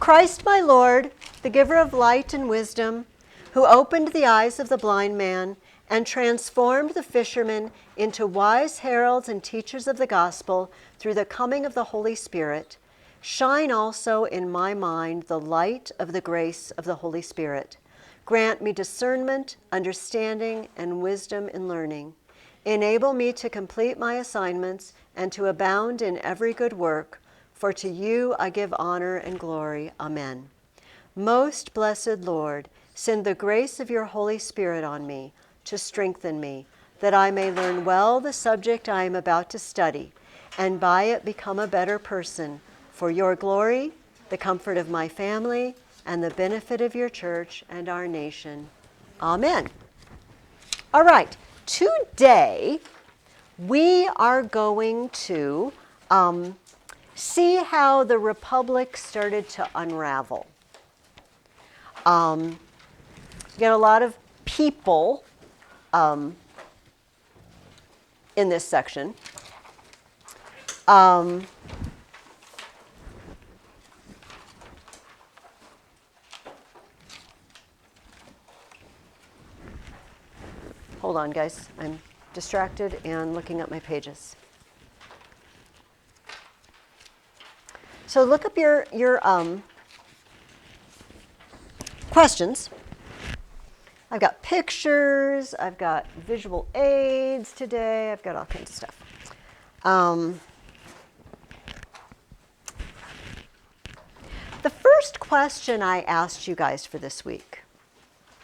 Christ my Lord, the giver of light and wisdom, who opened the eyes of the blind man and transformed the fishermen into wise heralds and teachers of the gospel through the coming of the Holy Spirit, shine also in my mind the light of the grace of the Holy Spirit. Grant me discernment, understanding, and wisdom in learning. Enable me to complete my assignments and to abound in every good work, for to you I give honor and glory. Amen. Most blessed Lord, send the grace of your Holy Spirit on me to strengthen me, that I may learn well the subject I am about to study, and by it become a better person, for your glory, the comfort of my family, and the benefit of your church and our nation. Amen. All right, today we are going to see how the Republic started to unravel. You get a lot of people in this section. Hold on, guys. I'm distracted and looking at my pages. So look up your questions. I've got pictures. I've got visual aids today. I've got all kinds of stuff. The first question I asked you guys for this week.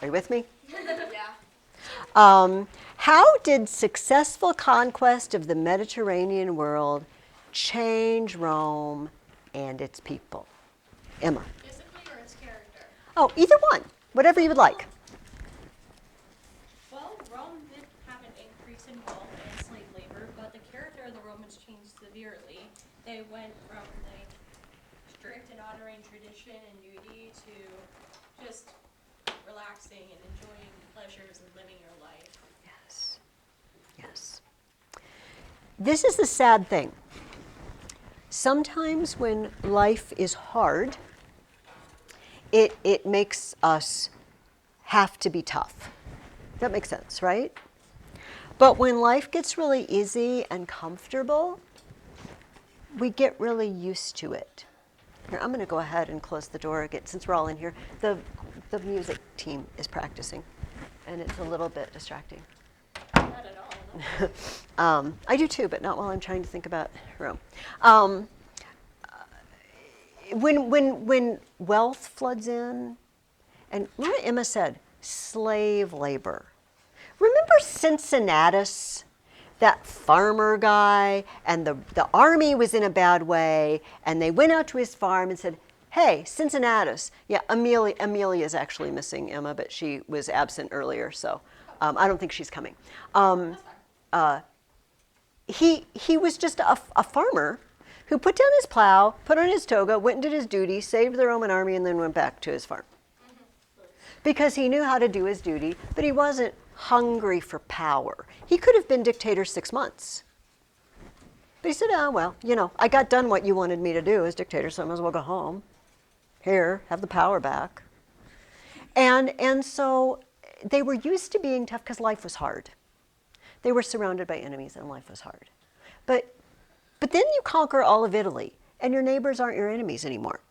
Are you with me? Yeah. How did successful conquest of the Mediterranean world change Rome and its people? Emma. Physically or its character? Oh, either one. Whatever you would like. Well, Rome did have an increase in wealth and slave labor, but the character of the Romans changed severely. They went from strict and honoring tradition and duty to just relaxing and enjoying pleasures and living your life. Yes. Yes. This is the sad thing. Sometimes when life is hard, it makes us have to be tough. That makes sense, right? But when life gets really easy and comfortable, we get really used to it. Here, I'm going to go ahead and close the door again, since we're all in here. The music team is practicing, and it's a little bit distracting. Not at all. I do too, but not while I'm trying to think about Rome. When wealth floods in, and remember Emma said, slave labor. Remember Cincinnatus, that farmer guy, and the army was in a bad way, and they went out to his farm and said, hey, Cincinnatus. Yeah, Amelia is actually missing, Emma, but she was absent earlier, so I don't think she's coming. He was just a farmer who put down his plow, put on his toga, went and did his duty, saved the Roman army, and then went back to his farm. Because he knew how to do his duty, but he wasn't hungry for power. He could have been dictator 6 months. But he said, oh, well, I got done what you wanted me to do as dictator, so I might as well go home. Here, have the power back. And so they were used to being tough because life was hard. They were surrounded by enemies and life was hard. But then you conquer all of Italy and your neighbors aren't your enemies anymore,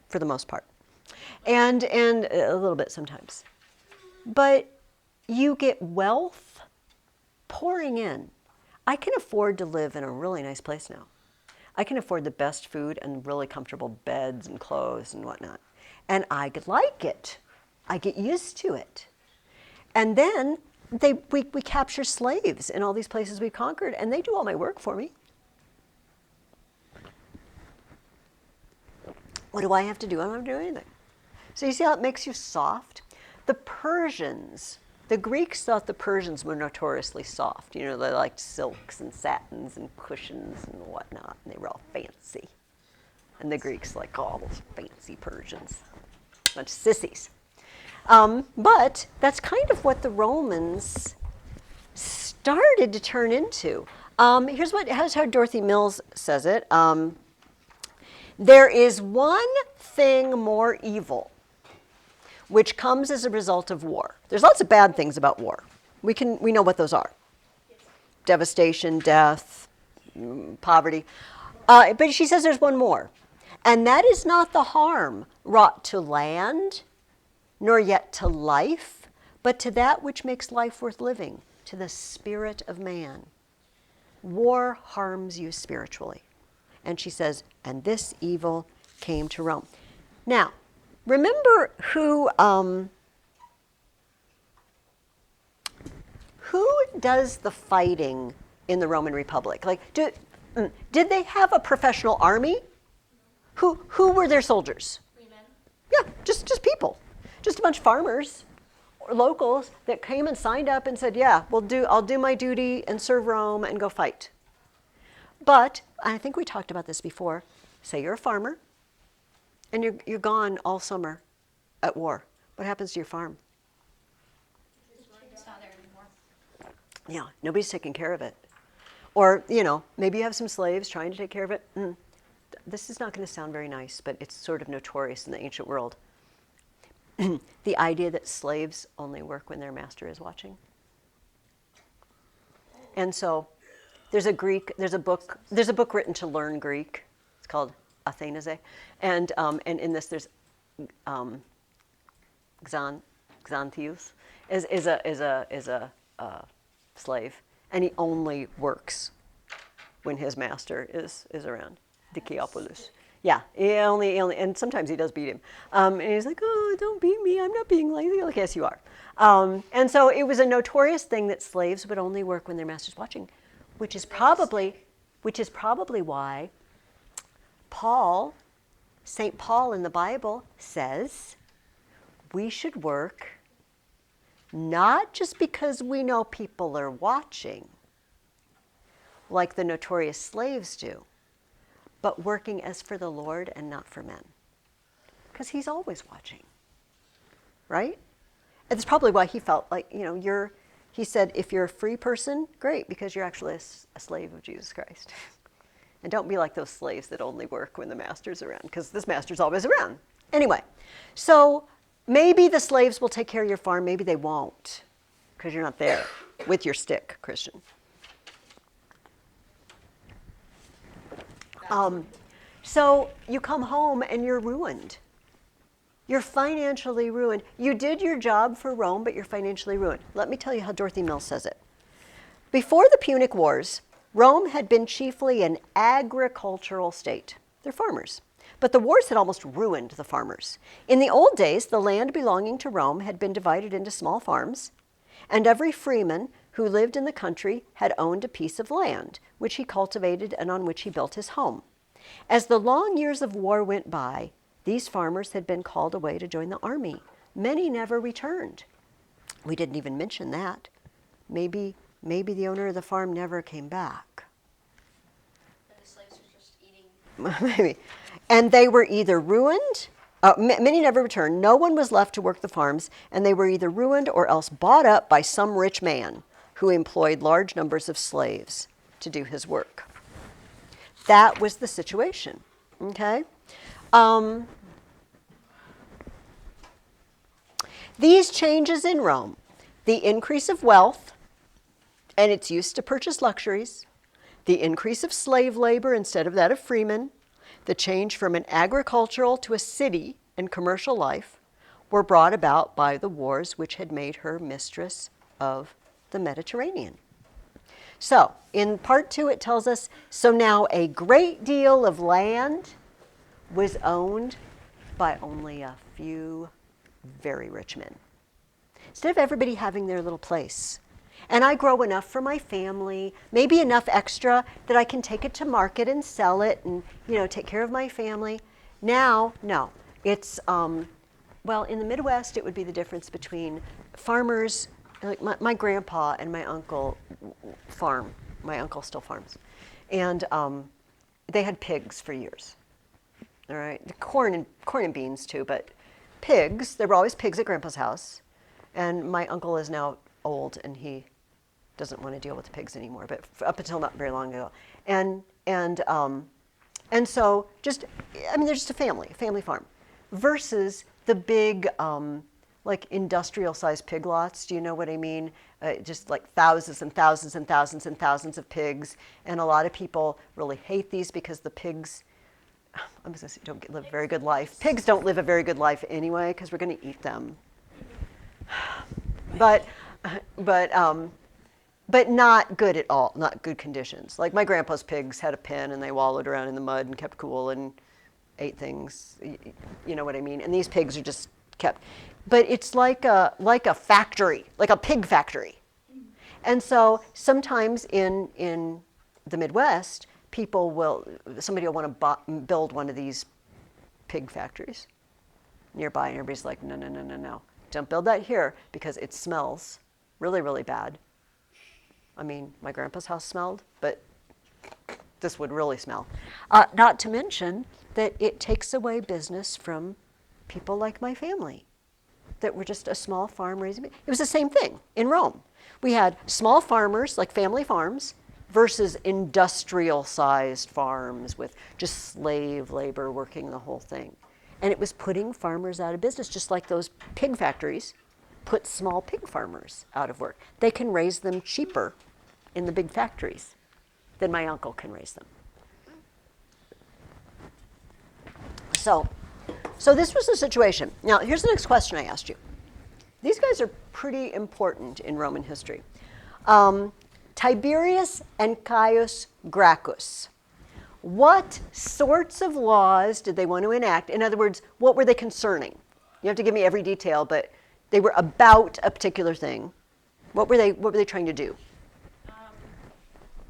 for the most part. And a little bit sometimes. But you get wealth pouring in. I can afford to live in a really nice place now. I can afford the best food and really comfortable beds and clothes and whatnot. And I like it. I get used to it. And then we capture slaves in all these places we conquered, and they do all my work for me. What do I have to do? I don't have to do anything. So you see how it makes you soft? The Greeks thought the Persians were notoriously soft. They liked silks and satins and cushions and whatnot, and they were all fancy. And the Greeks like, oh, those fancy Persians. Bunch of sissies. But that's kind of what the Romans started to turn into. Here's how Dorothy Mills says it. There is one thing more evil which comes as a result of war. There's lots of bad things about war. We know what those are. Devastation, death, poverty. But she says there's one more. And that is not the harm wrought to land, nor yet to life, but to that which makes life worth living, to the spirit of man. War harms you spiritually. And she says, and this evil came to Rome. Now, remember who does the fighting in the Roman Republic? Like, did they have a professional army? Who were their soldiers? Freemen. Yeah, just people, just a bunch of farmers or locals that came and signed up and said, yeah, I'll do my duty and serve Rome and go fight. But I think we talked about this before. Say you're a farmer and you're gone all summer at war. What happens to your farm? It's not there anymore. Yeah, nobody's taking care of it. Or, maybe you have some slaves trying to take care of it. This is not going to sound very nice, but it's sort of notorious in the ancient world. The idea that slaves only work when their master is watching. And so there's a book written to learn Greek. It's called Athenase. And in this there's Xanthius is a slave, and he only works when his master is around. Dikiopoulos. Yeah, he only, and sometimes he does beat him. And he's like, oh, don't beat me, I'm not being lazy. Like, yes, you are. And so it was a notorious thing that slaves would only work when their master's watching, which is probably why St. Paul in the Bible says we should work not just because we know people are watching, like the notorious slaves do, but working as for the Lord and not for men. Because he's always watching, right? And that's probably why he felt like, he said, if you're a free person, great, because you're actually a slave of Jesus Christ. And don't be like those slaves that only work when the master's around, because this master's always around. Anyway, so maybe the slaves will take care of your farm, maybe they won't, because you're not there with your stick, Christian. So you come home and you're ruined. You're financially ruined. You did your job for Rome, but you're financially ruined. Let me tell you how Dorothy Mills says it. Before the Punic Wars, Rome had been chiefly an agricultural state. They're farmers. But the wars had almost ruined the farmers. In the old days, the land belonging to Rome had been divided into small farms, and every freeman who lived in the country had owned a piece of land, which he cultivated and on which he built his home. As the long years of war went by, these farmers had been called away to join the army. Many never returned. We didn't even mention that. Maybe the owner of the farm never came back. The slaves were just eating. Maybe. And they were either ruined, many never returned. No one was left to work the farms, and they were either ruined or else bought up by some rich man who employed large numbers of slaves to do his work. That was the situation, okay? These changes in Rome, the increase of wealth and its use to purchase luxuries, the increase of slave labor instead of that of freemen, the change from an agricultural to a city and commercial life were brought about by the wars which had made her mistress of the Mediterranean. So, in part 2 it tells us, so now a great deal of land was owned by only a few very rich men. Instead of everybody having their little place. And I grow enough for my family, maybe enough extra that I can take it to market and sell it and, take care of my family. Now, no. It's, well, in the Midwest, it would be the difference between farmers, like my grandpa and my uncle farm. My uncle still farms. And they had pigs for years. All right, the corn and beans too, but pigs, there were always pigs at Grandpa's house. And my uncle is now old and he doesn't want to deal with the pigs anymore, but up until not very long ago. And And so they're just a family farm, versus the big, like industrial-sized pig lots. Do you know what I mean? Just like thousands and thousands and thousands and thousands of pigs. And a lot of people really hate these because the pigs, I'm just gonna say, don't live a very good life. Pigs don't live a very good life anyway, because we're gonna eat them. But not good at all, not good conditions. Like my grandpa's pigs had a pen and they wallowed around in the mud and kept cool and ate things, you know what I mean? And these pigs are just kept, but it's like a factory, like a pig factory. And so sometimes in the Midwest, somebody will want to build one of these pig factories nearby, and everybody's like, no, no, no, no, no. Don't build that here because it smells really, really bad. I mean, my grandpa's house smelled, but this would really smell. Not to mention that it takes away business from people like my family, that were just a small farm raising. It was the same thing in Rome. We had small farmers, like family farms, versus industrial-sized farms with just slave labor working the whole thing. And it was putting farmers out of business, just like those pig factories put small pig farmers out of work. They can raise them cheaper in the big factories than my uncle can raise them. So this was the situation. Now, here's the next question I asked you. These guys are pretty important in Roman history. Tiberius and Caius Gracchus. What sorts of laws did they want to enact? In other words, what were they concerning? You have to give me every detail, but they were about a particular thing. What were they trying to do?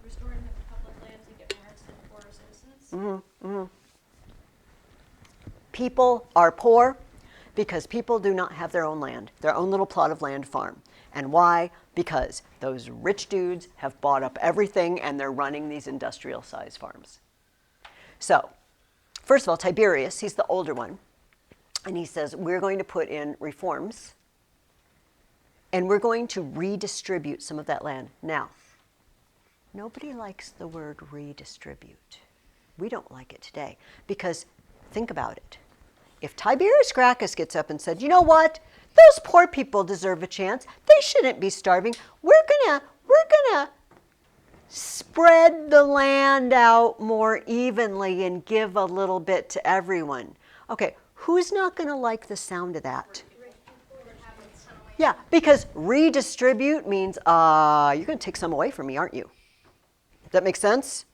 Restoring the public lands and get more access for citizens. Mm-hmm, mm-hmm. People are poor because people do not have their own land, their own little plot of land farm. And why? Because those rich dudes have bought up everything and they're running these industrial-sized farms. So, first of all, Tiberius, he's the older one, and he says, we're going to put in reforms, and we're going to redistribute some of that land. Now, nobody likes the word redistribute. We don't like it today, because think about it. If Tiberius Gracchus gets up and said, you know what, those poor people deserve a chance. They shouldn't be starving. We're gonna spread the land out more evenly and give a little bit to everyone. Okay, who's not going to like the sound of that? Yeah, because redistribute means you're going to take some away from me, aren't you? Does that make sense?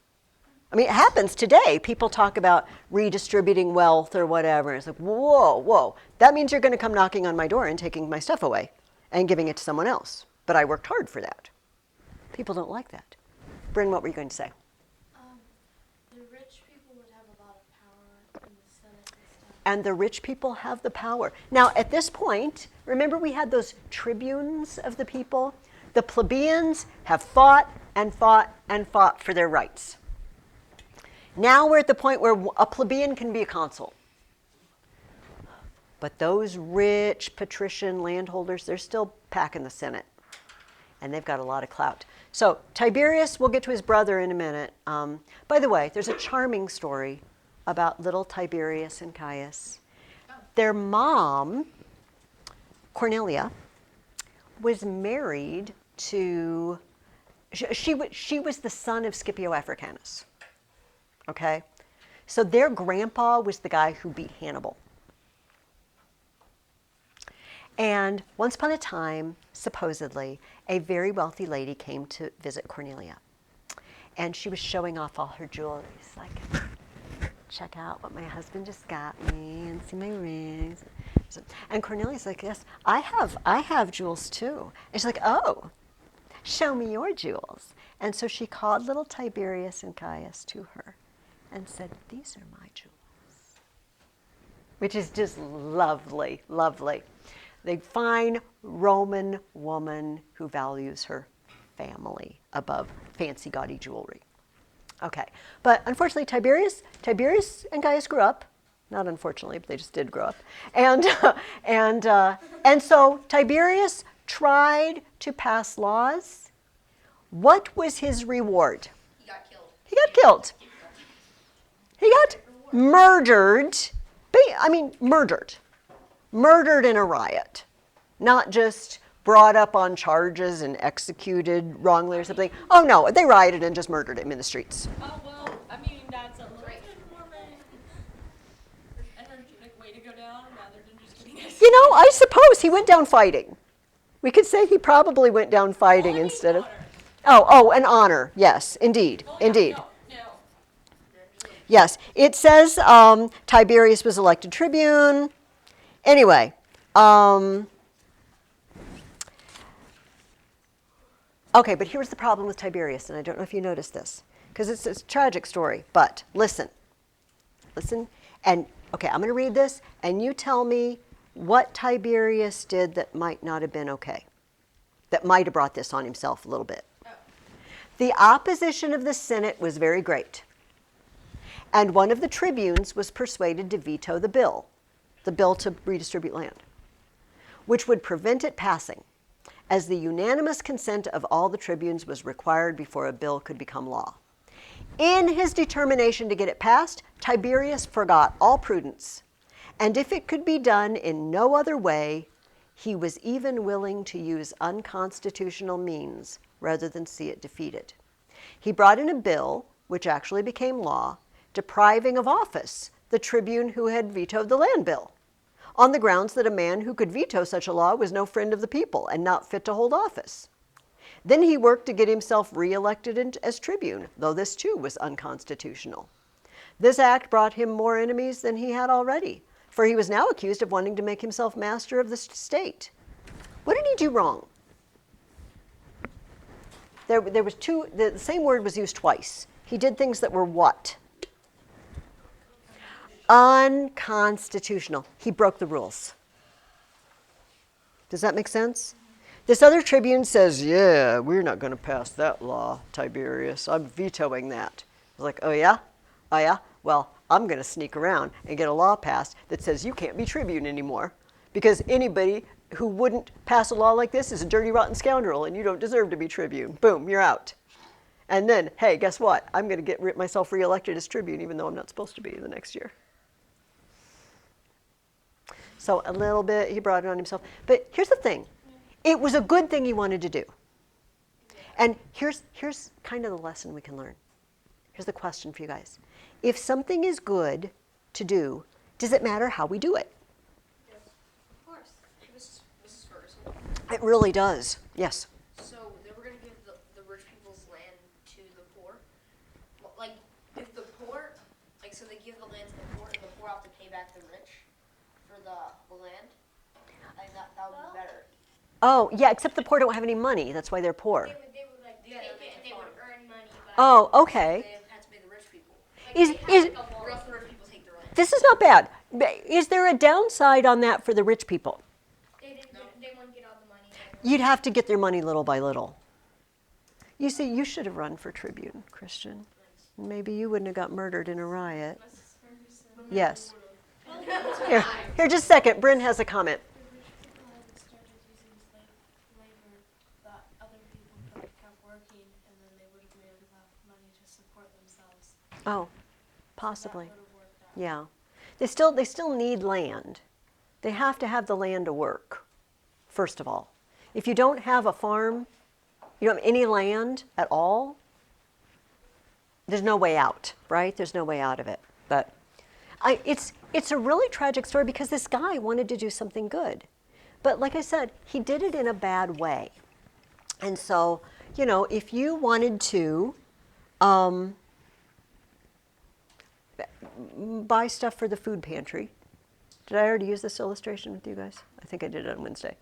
I mean, it happens today. People talk about redistributing wealth or whatever. It's like, whoa, whoa. That means you're going to come knocking on my door and taking my stuff away and giving it to someone else. But I worked hard for that. People don't like that. Bryn, what were you going to say? The rich people would have a lot of power in the Senate and stuff. And the rich people have the power. Now, at this point, remember we had those tribunes of the people? The plebeians have fought and fought and fought for their rights. Now we're at the point where a plebeian can be a consul. But those rich patrician landholders, they're still packing the Senate. And they've got a lot of clout. So Tiberius, we'll get to his brother in a minute. By the way, there's a charming story about little Tiberius and Caius. Their mom, Cornelia, was married to, she was the son of Scipio Africanus. Okay? So their grandpa was the guy who beat Hannibal. And once upon a time, supposedly, a very wealthy lady came to visit Cornelia. And she was showing off all her jewelry. It's like, check out what my husband just got me and see my rings. And Cornelia's like, yes, I have jewels too. And she's like, oh, show me your jewels. And so she called little Tiberius and Caius to her and said, these are my jewels. Which is just lovely, lovely. The fine Roman woman who values her family above fancy, gaudy jewelry. Okay, but unfortunately, Tiberius and Caius grew up. Not unfortunately, but they just did grow up. And so Tiberius tried to pass laws. What was his reward? He got killed. He got killed. He got murdered. I mean, murdered. Murdered in a riot. Not just brought up on charges and executed wrongly or something. Oh no, they rioted and just murdered him in the streets. Oh, well, I mean, that's a little bit more of an energetic way to go down rather than just getting You know, I suppose he went down fighting. We could say he probably went down fighting Well, I mean, instead of. honor. Oh, an honor. Yes, indeed, Oh, yeah, indeed. no. Yes, it says Tiberius was elected tribune. Anyway, okay, but here's the problem with Tiberius, and I don't know if you noticed this, because it's a tragic story, but listen, and okay, I'm going to read this, and you tell me what Tiberius did that might not have been okay, that might have brought this on himself a little bit. Oh. The opposition of the Senate was very great, and one of the tribunes was persuaded to veto the bill to redistribute land, which would prevent it passing, as the unanimous consent of all the tribunes was required before a bill could become law. In his determination to get it passed, Tiberius forgot all prudence, and if it could be done in no other way, he was even willing to use unconstitutional means rather than see it defeated. He brought in a bill, which actually became law, depriving of office the tribune who had vetoed the land bill, on the grounds that a man who could veto such a law was no friend of the people and not fit to hold office. Then he worked to get himself reelected as tribune, though this too was unconstitutional. This act brought him more enemies than he had already, for he was now accused of wanting to make himself master of the state. What did he do wrong? There was two, the same word was used twice. He did things that were what? Unconstitutional. He broke the rules. Does that make sense? This other tribune says, yeah, we're not going to pass that law, Tiberius. I'm vetoing that. I was like, oh yeah? Oh yeah? Well, I'm going to sneak around and get a law passed that says you can't be tribune anymore, because anybody who wouldn't pass a law like this is a dirty, rotten scoundrel, and you don't deserve to be tribune. Boom, you're out. And then, hey, guess what? I'm going to get myself reelected as tribune, even though I'm not supposed to be the next year. So a little bit, he brought it on himself. But here's the thing. It was a good thing he wanted to do. And here's kind of the lesson we can learn. Here's the question for you guys. If something is good to do, does it matter how we do it? Yes, of course. Mrs. Ferguson. It really does. Yes. So they were going to give the rich people's land to the poor. Well, like, if the poor, like, so they give the land to the poor, and the poor have to pay back the rich for the land. Like, that would be better. Oh, yeah, except the poor don't have any money. That's why they're poor. They would like Yeah, take they it and they would earn money. Oh, okay. They had to pay the rich people. Or else the rich people take their land. This is not bad. Is there a downside on that for the rich people? They wouldn't get all the money. You'd have to get their money little by little. You see, you should have run for tribune, Christian. Maybe you wouldn't have got murdered in a riot. Yes. Here, just a second. Bryn has a comment. The rich people had started using labor that other people could have kept working, and then they would have made enough money to support themselves. Oh, possibly. That would have worked out. Yeah. They still need land. They have to have the land to work, first of all. If you don't have a farm, you don't have any land at all, there's no way out, right? There's no way out of it. But it's a really tragic story because this guy wanted to do something good. But like I said, he did it in a bad way. And so, you know, if you wanted to buy stuff for the food pantry, did I already use this illustration with you guys? I think I did it on Wednesday.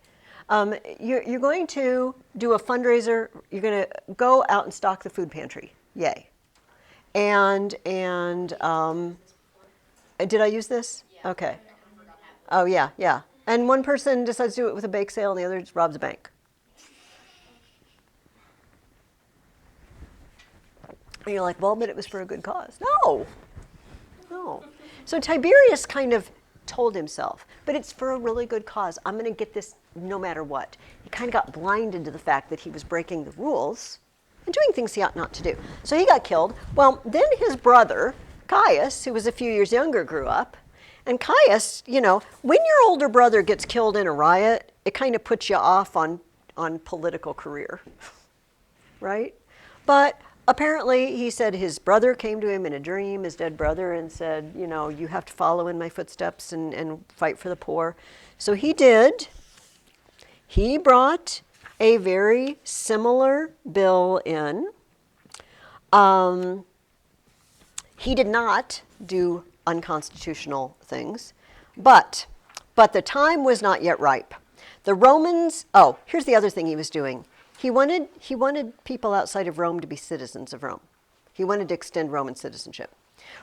You're going to do a fundraiser. You're going to go out and stock the food pantry. Yay. And did I use this? Yeah. Okay. Oh, yeah, yeah. And one person decides to do it with a bake sale and the other just robs a bank. And you're like, well, but it was for a good cause. No. No. So Tiberius kind of told himself, but it's for a really good cause. I'm going to get this no matter what. He kind of got blinded to the fact that he was breaking the rules and doing things he ought not to do. So he got killed. Well, then his brother Caius, who was a few years younger, grew up. And Caius, you know, when your older brother gets killed in a riot, it kind of puts you off on political career, right? But apparently he said his brother came to him in a dream, his dead brother, and said, you know, you have to follow in my footsteps and fight for the poor. So he did. He brought a very similar bill in. He did not do unconstitutional things, but the time was not yet ripe. The Romans, oh, here's the other thing he was doing. He wanted people outside of Rome to be citizens of Rome. He wanted to extend Roman citizenship.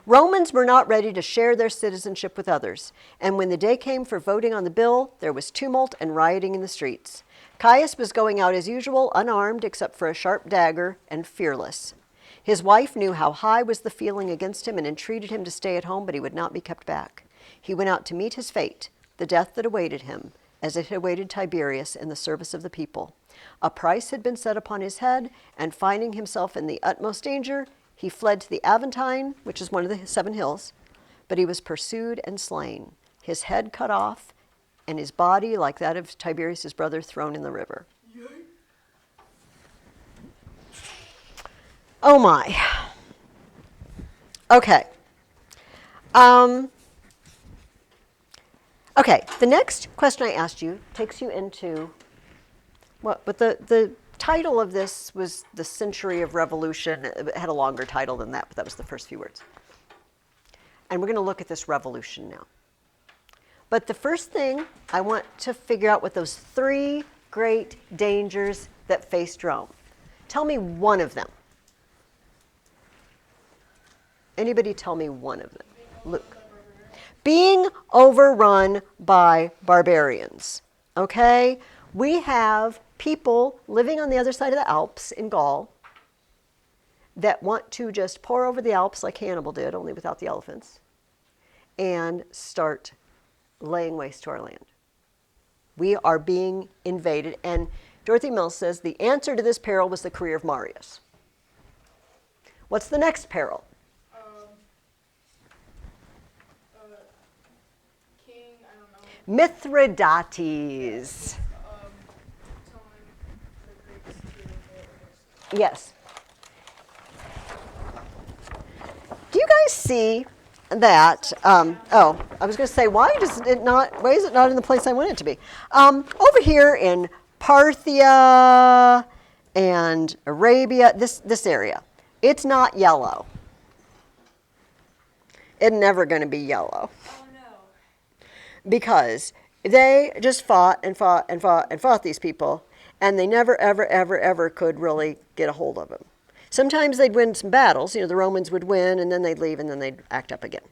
Romans were not ready to share their citizenship with others, and when the day came for voting on the bill, there was tumult and rioting in the streets. Caius was going out as usual, unarmed except for a sharp dagger, and fearless. His wife knew how high was the feeling against him and entreated him to stay at home, but he would not be kept back. He went out to meet his fate, the death that awaited him, as it had awaited Tiberius in the service of the people. A price had been set upon his head, and finding himself in the utmost danger, he fled to the Aventine, which is one of the 7 hills, but he was pursued and slain, his head cut off, and his body, like that of Tiberius his brother, thrown in the river. Oh my. Okay. Okay, the next question I asked you takes you into what, but the title of this was The Century of Revolution. It had a longer title than that, but that was the first few words. And we're going to look at this revolution now. But the first thing, I want to figure out what those 3 great dangers that faced Rome. Tell me one of them. Anybody tell me one of them? Luke. Being overrun by barbarians. Okay? We have people living on the other side of the Alps in Gaul that want to just pour over the Alps like Hannibal did, only without the elephants, and start laying waste to our land. We are being invaded. And Dorothy Mills says the answer to this peril was the career of Marius. What's the next peril? King, I don't know. Mithridates. Telling the Greeks to revolt against. Yes. Do you guys see that? Oh, I was going to say, why is it not in the place I want it to be? Over here in Parthia and Arabia, this area, it's not yellow. It's never going to be yellow. Oh no. Because they just fought and fought and fought and fought these people, and they never, ever, ever, ever could really get a hold of them. Sometimes they'd win some battles. You know, the Romans would win, and then they'd leave, and then they'd act up again.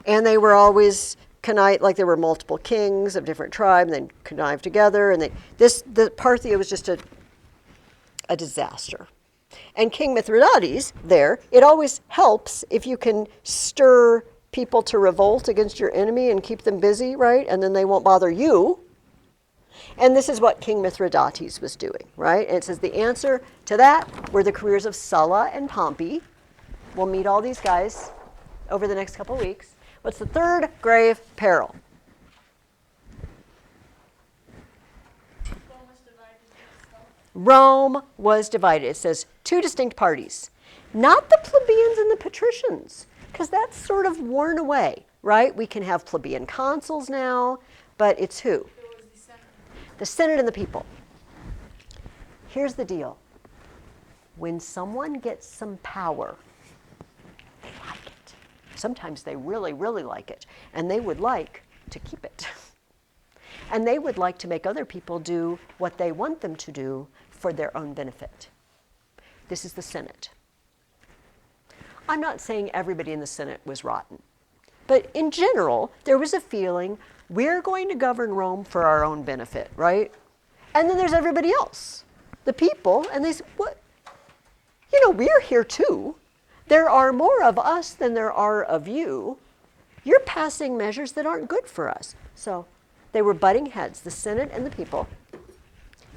And they were always connived, like there were multiple kings of different tribes, and they'd connive together. And the Parthia was just a disaster. And King Mithridates there, it always helps if you can stir people to revolt against your enemy and keep them busy, right? And then they won't bother you. And this is what King Mithridates was doing, right? And it says the answer to that were the careers of Sulla and Pompey. We'll meet all these guys over the next couple weeks. What's the third grave peril? Rome was divided. It says 2 distinct parties. Not the plebeians and the patricians, because that's sort of worn away, right? We can have plebeian consuls now, but it's who? The Senate and the people. Here's the deal. When someone gets some power, they like it. Sometimes they really, really like it. And they would like to keep it. And they would like to make other people do what they want them to do for their own benefit. This is the Senate. I'm not saying everybody in the Senate was rotten. But in general, there was a feeling we're going to govern Rome for our own benefit, right? And then there's everybody else, the people, and they say, what? You know, we're here too. There are more of us than there are of you. You're passing measures that aren't good for us. So they were butting heads, the Senate and the people.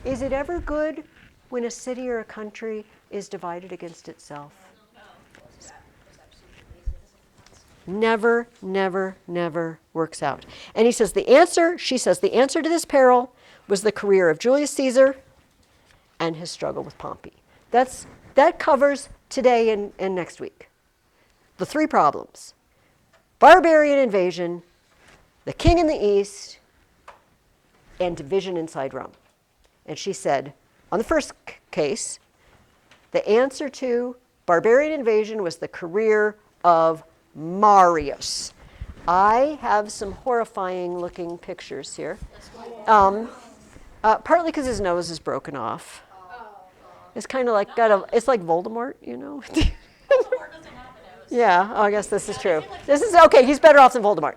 Is it ever good when a city or a country is divided against itself? Never, never, never works out. And he says she says, the answer to this peril was the career of Julius Caesar and his struggle with Pompey. That covers today and next week. The three problems: barbarian invasion, the king in the east, and division inside Rome. And she said, on the first case, the answer to barbarian invasion was the career of Marius. I have some horrifying looking pictures here. Partly because his nose is broken off. It's kind of like it's like Voldemort, you know? Voldemort doesn't have a nose. Yeah, oh, I guess this is true. This is, okay, he's better off than Voldemort.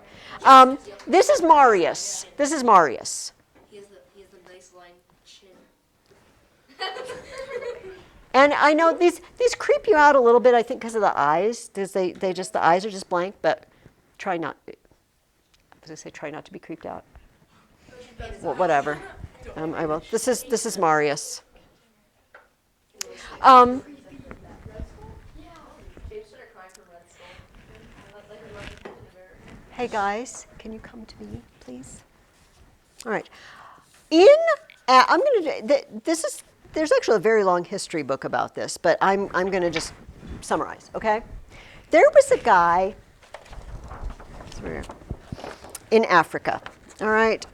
This is Marius. This is Marius. He has the nice line chin. And I know these creep you out a little bit, I think, because of the eyes. Because the eyes are just blank, but try not to be creeped out. Well, whatever. I will. This is Marius. Hey guys, can you come to me, please? All right. I'm going to there's actually a very long history book about this, but I'm going to just summarize, okay? There was a guy in Africa, all right,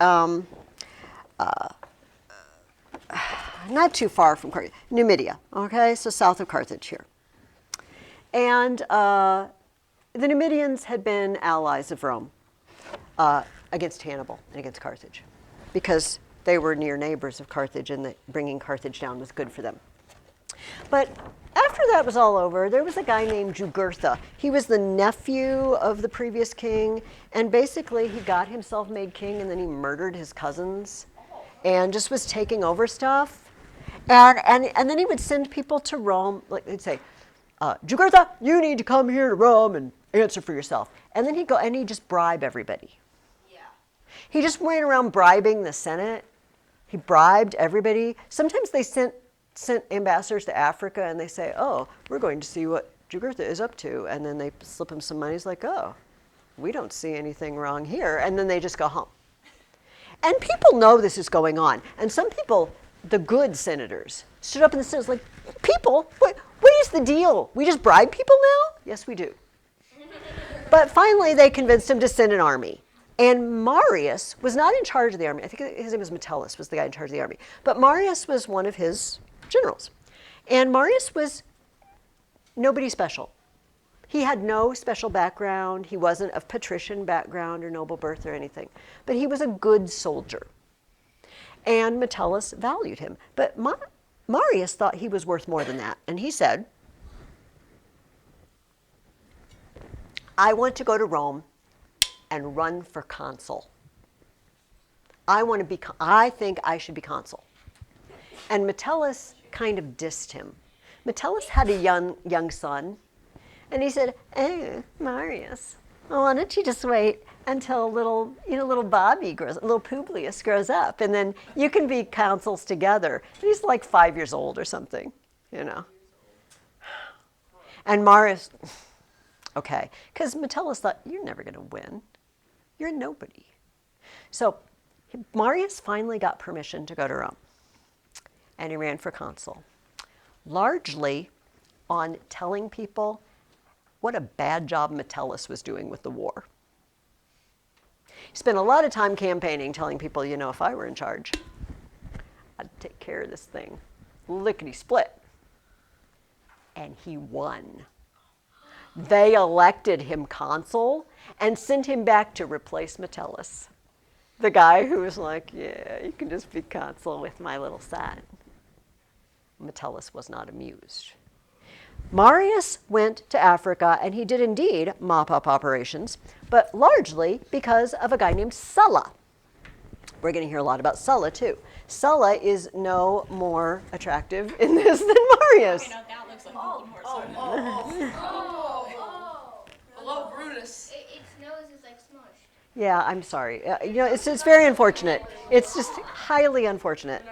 not too far from Carthage, Numidia, okay, so south of Carthage here. And the Numidians had been allies of Rome against Hannibal and against Carthage, because they were near neighbors of Carthage, and bringing Carthage down was good for them. But after that was all over, there was a guy named Jugurtha. He was the nephew of the previous king, and basically he got himself made king, and then he murdered his cousins and just was taking over stuff. And then he would send people to Rome, like he'd say, Jugurtha, you need to come here to Rome and answer for yourself. And then he'd go and he'd just bribe everybody. Yeah. He just went around bribing the Senate. He bribed everybody. Sometimes they sent ambassadors to Africa, and they say, oh, we're going to see what Jugurtha is up to. And then they slip him some money. He's like, oh, we don't see anything wrong here. And then they just go home. And people know this is going on. And some people, the good senators, stood up in the Senate like, people, what is the deal? We just bribe people now? Yes, we do. But finally, they convinced him to send an army. And Marius was not in charge of the army. I think his name was Metellus, was the guy in charge of the army. But Marius was one of his generals. And Marius was nobody special. He had no special background. He wasn't of patrician background or noble birth or anything. But he was a good soldier. And Metellus valued him. But Marius thought he was worth more than that. And he said, I want to go to Rome and run for consul. I think I should be consul. And Metellus kind of dissed him. Metellus had a young son, and he said, "Hey, Marius, why don't you just wait until little Bobby grows, little Publius grows up, and then you can be consuls together." And he's like 5 years old or something, you know. And Marius, okay, because Metellus thought, you're never going to win. You're a nobody. So Marius finally got permission to go to Rome, and he ran for consul, largely on telling people what a bad job Metellus was doing with the war. He spent a lot of time campaigning, telling people, if I were in charge, I'd take care of this thing, lickety-split. And he won. They elected him consul and sent him back to replace Metellus, the guy who was like, yeah, you can just be consul with my little son. Metellus was not amused. Marius went to Africa, and he did indeed mop up operations, but largely because of a guy named Sulla. We're going to hear a lot about Sulla, too. Sulla is no more attractive in this than Marius. That looks like Voldemort. Hello, Brutus. Its nose is like smushed. Yeah, I'm sorry. It's very unfortunate. It's just highly unfortunate.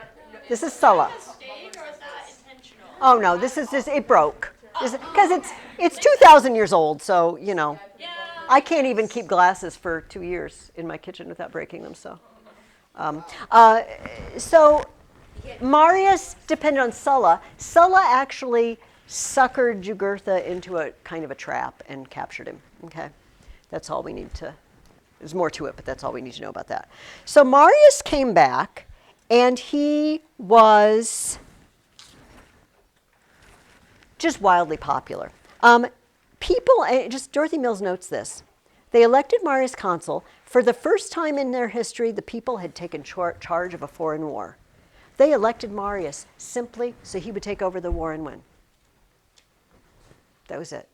This is Sulla. Mistake, or is that intentional? Oh no, this is just, it broke. Because it's 2,000 years old, so Yeah, I can't even keep glasses for 2 years in my kitchen without breaking them. So, so Marius depended on Sulla. Sulla actually suckered Jugurtha into a kind of a trap and captured him. Okay, that's all we need to. There's more to it, but that's all we need to know about that. So Marius came back, and he was just wildly popular. People, just Dorothy Mills notes this. They elected Marius consul. For the first time in their history, the people had taken charge of a foreign war. They elected Marius simply so he would take over the war and win. That was it.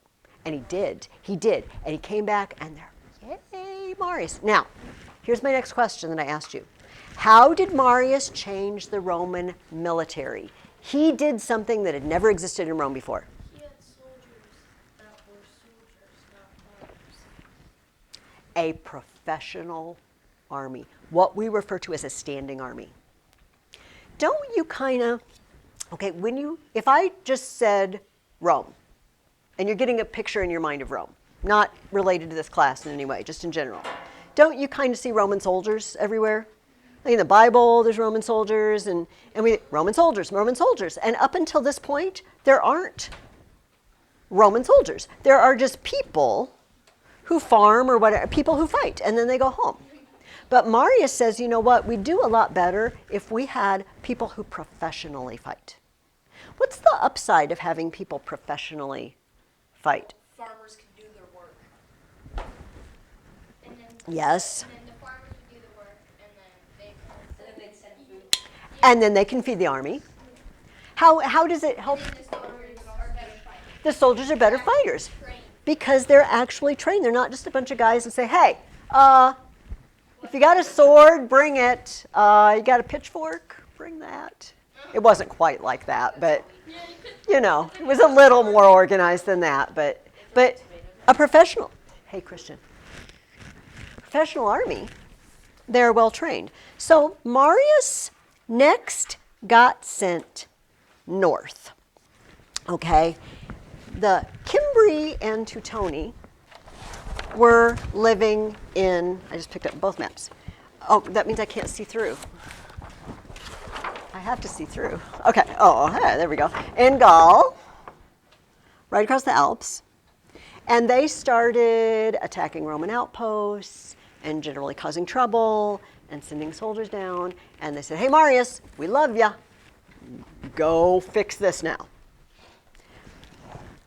And he did. He did. And he came back, and they're, yay, Marius. Now, here's my next question that I asked you. How did Marius change the Roman military? He did something that had never existed in Rome before. He had soldiers that were soldiers, not farmers. A professional army, what we refer to as a standing army. Don't you kind of, okay, if I just said Rome, and you're getting a picture in your mind of Rome, not related to this class in any way, just in general, don't you kind of see Roman soldiers everywhere? Like in the Bible, there's Roman soldiers, and Roman soldiers. And up until this point, there aren't Roman soldiers. There are just people who farm or whatever, people who fight, and then they go home. But Marius says, you know what, we'd do a lot better if we had people who professionally fight. What's the upside of having people professionally fight? Farmers can do their work. And then, Yes. and then the farmers would do the work, and then they'd send food. And then they can feed the army. How does it help? the soldiers are better fighters. The soldiers are better fighters Trained. because they're actually trained. They're not just a bunch of guys that say, hey, if you got a sword, bring it. You got a pitchfork, bring that. It wasn't quite like that, but it was a little more organized than that. But a professional, hey Christian, professional army, they're well trained. So Marius next got sent north. Okay, the Cimbri and Teutoni were living in, I just picked up both maps. Oh, that means I can't see through. I have to see through. Okay, hey, there we go. In Gaul, right across the Alps. And they started attacking Roman outposts and generally causing trouble and sending soldiers down. And they said, hey, Marius, we love ya. Go fix this now.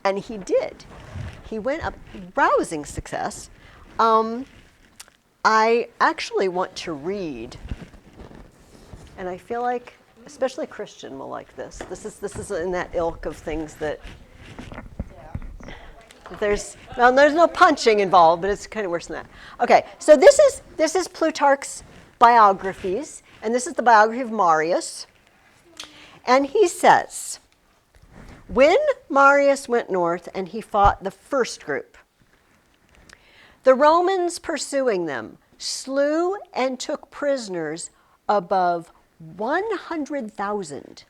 And he did. He went up, rousing success. I actually want to read, and I feel like, especially Christian will like this. This is in that ilk of things that there's no punching involved, but it's kind of worse than that. Okay, so this is Plutarch's biographies, and this is the biography of Marius. And he says, when Marius went north and he fought the first group, the Romans pursuing them slew and took prisoners above 100,000.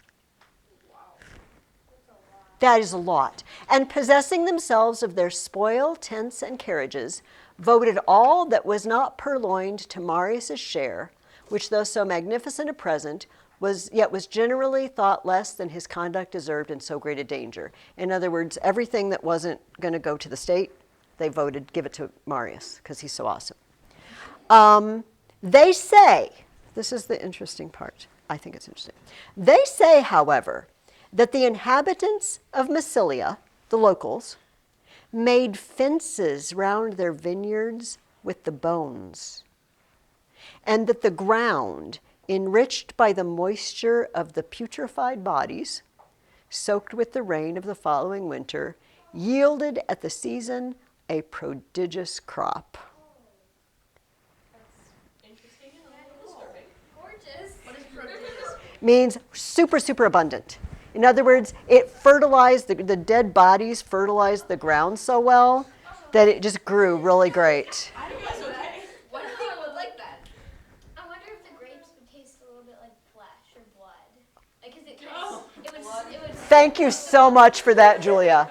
That is a lot. And possessing themselves of their spoil, tents, and carriages, voted all that was not purloined to Marius' share, which though so magnificent a present, was generally thought less than his conduct deserved in so great a danger. In other words, everything that wasn't going to go to the state, they voted give it to Marius because he's so awesome. They say, this is the interesting part. I think it's interesting. They say, however, that the inhabitants of Massilia, the locals, made fences round their vineyards with the bones, and that the ground, enriched by the moisture of the putrefied bodies, soaked with the rain of the following winter, yielded at the season a prodigious crop. Interesting and a little disturbing. Gorgeous. What is prodigious? Means super, super abundant. In other words, it fertilized, the dead bodies fertilized the ground so well that it just grew really great. That's okay. What if people would like that? I wonder if the grapes would taste a little bit like flesh or blood. Like, 'cause it Oh. would. Thank you so much for that, Julia.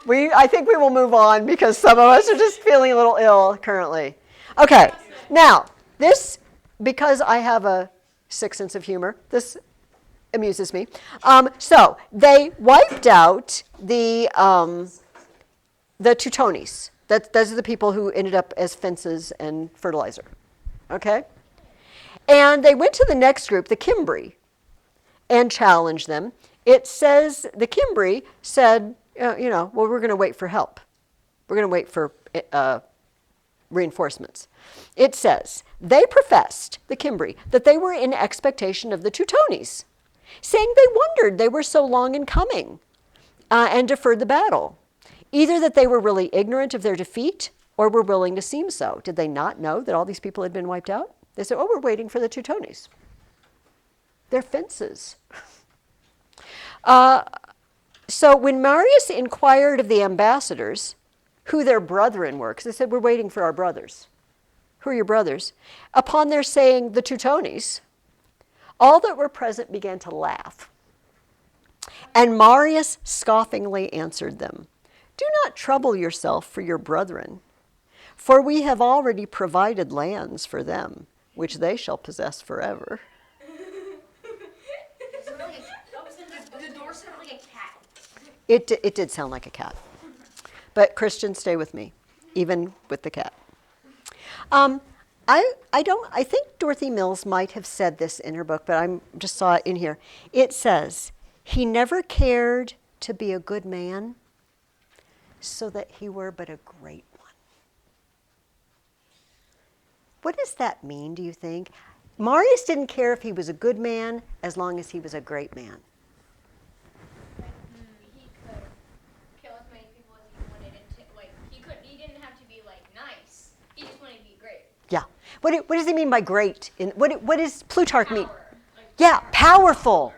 I think we will move on because some of us are just feeling a little ill currently. Okay, now this, because I have a sick sense of humor, this amuses me. So they wiped out the Teutones. Those are the people who ended up as fences and fertilizer. Okay? And they went to the next group, the Cimbri, and challenged them. It says, the Cimbri said, well, we're going to wait for help. We're going to wait for reinforcements. It says, they professed, the Cimbri, that they were in expectation of the Teutones, saying they wondered they were so long in coming and deferred the battle. Either that they were really ignorant of their defeat or were willing to seem so. Did they not know that all these people had been wiped out? They said, we're waiting for the Teutones. They're fences. So when Marius inquired of the ambassadors who their brethren were, because they said, we're waiting for our brothers. Who are your brothers? Upon their saying the Teutones, all that were present began to laugh. And Marius scoffingly answered them, do not trouble yourself for your brethren, for we have already provided lands for them, which they shall possess forever. The door sounded like a cat. It did sound like a cat. But Christian, stay with me, even with the cat. I think Dorothy Mills might have said this in her book, but I just saw it in here. It says, he never cared to be a good man, so that he were but a great one. What does that mean, do you think? Marius didn't care if he was a good man as long as he was a great man. He could kill as many people as he wanted, and he didn't have to be nice. He just wanted to be great. Yeah. What does he mean by great? What does Plutarch mean? Power. Yeah, powerful.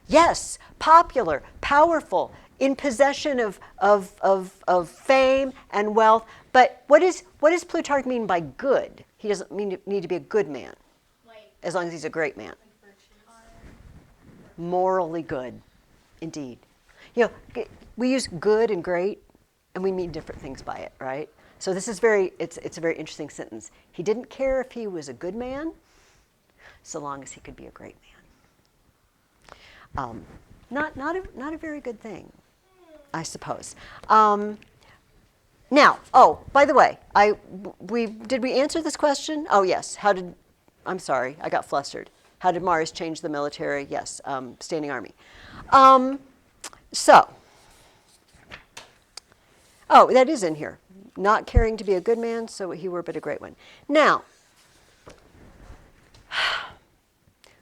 Yes, popular, powerful, in possession of fame and wealth. But what does Plutarch mean by good? He doesn't need to be a good man, as long as he's a great man. Morally good, indeed. We use good and great, and we mean different things by it, right? So this is it's a very interesting sentence. He didn't care if he was a good man, so long as he could be a great man. Not a very good thing, I suppose. Now, by the way, did we answer this question? Oh yes. I'm sorry, I got flustered. How did Marius change the military? Yes, standing army. That is in here. Not caring to be a good man, so he were but a great one. Now,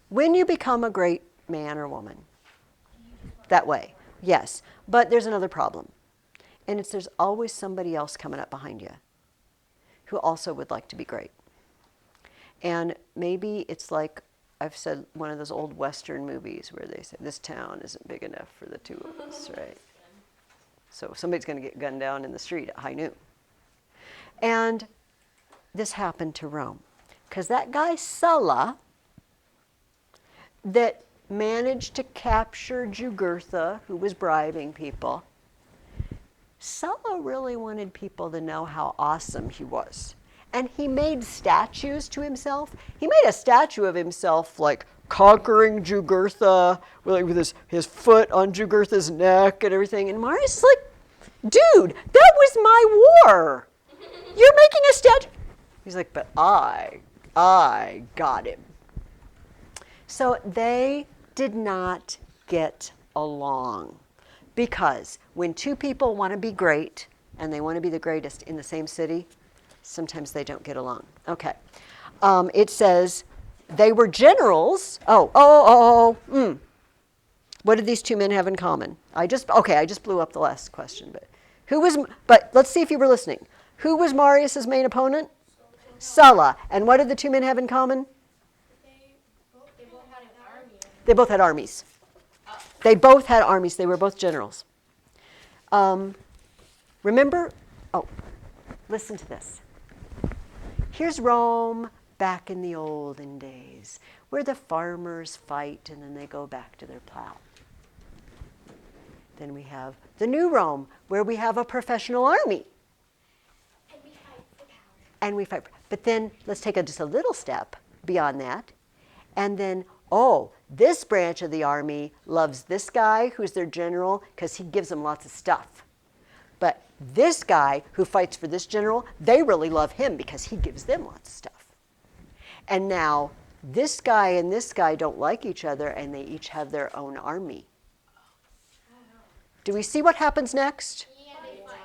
when you become a great man or woman, that way, yes. But there's another problem. And there's always somebody else coming up behind you who also would like to be great. And maybe it's like I've said, one of those old Western movies where they say, this town isn't big enough for the two of us, right? So somebody's going to get gunned down in the street at high noon. And this happened to Rome. Because that guy Sulla, that managed to capture Jugurtha, who was bribing people, Sulla really wanted people to know how awesome he was. And he made statues to himself. He made a statue of himself, conquering Jugurtha, with his foot on Jugurtha's neck and everything. And Marius is like, dude, that was my war. You're making a statue. He's like, but I got him. So they did not get along. Because when two people want to be great, and they want to be the greatest in the same city, sometimes they don't get along. Okay. It says they were generals. What did these two men have in common? I just blew up the last question, but let's see if you were listening. Who was Marius's main opponent? Sulla. And what did the two men have in common? They both had an army. They both had armies. They both had armies. They were both generals. Remember? Listen to this. Here's Rome back in the olden days, where the farmers fight and then they go back to their plow. Then we have the New Rome, where we have a professional army. And we fight for power. And we fight. But then let's take just a little step beyond that. And then, oh, this branch of the army loves this guy who's their general because he gives them lots of stuff. But this guy who fights for this general, they really love him because he gives them lots of stuff. And now this guy and this guy don't like each other, and they each have their own army. Do we see what happens next? Yeah, they fight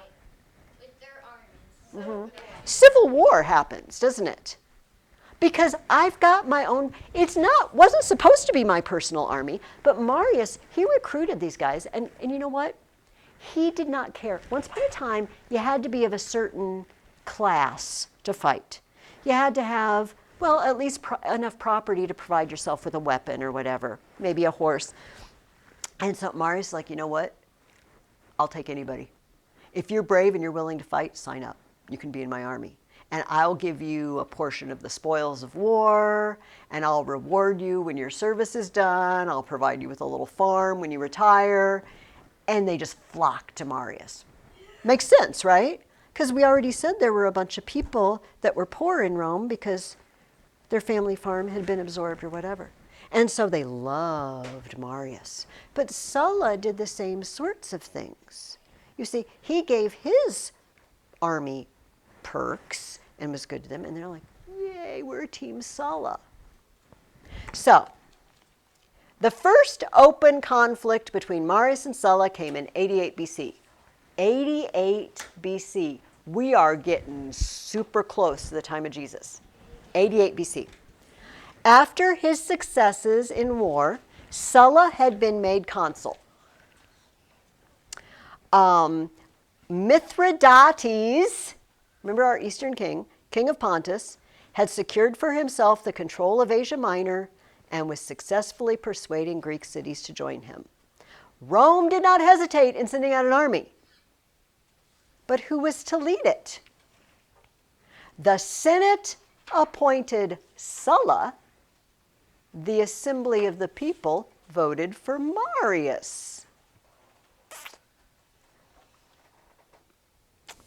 with their armies. Civil war happens, doesn't it? Because I've got my own, wasn't supposed to be my personal army, but Marius, he recruited these guys, and you know what? He did not care. Once upon a time, you had to be of a certain class to fight. You had to have, well, at least enough property to provide yourself with a weapon or whatever, maybe a horse. And so Marius is like, you know what? I'll take anybody. If you're brave and you're willing to fight, sign up. You can be in my army. And I'll give you a portion of the spoils of war, and I'll reward you when your service is done. I'll provide you with a little farm when you retire. And they just flock to Marius. Makes sense, right? Because we already said there were a bunch of people that were poor in Rome because their family farm had been absorbed or whatever. And so they loved Marius. But Sulla did the same sorts of things. You see, he gave his army perks and was good to them, and they're like, yay, we're Team Sulla. So, the first open conflict between Marius and Sulla came in 88 BC. 88 BC. We are getting super close to the time of Jesus. 88 BC. After his successes in war, Sulla had been made consul. Mithridates, remember our Eastern king, king of Pontus, had secured for himself the control of Asia Minor and was successfully persuading Greek cities to join him. Rome did not hesitate in sending out an army. But who was to lead it? The Senate appointed Sulla. The assembly of the people voted for Marius.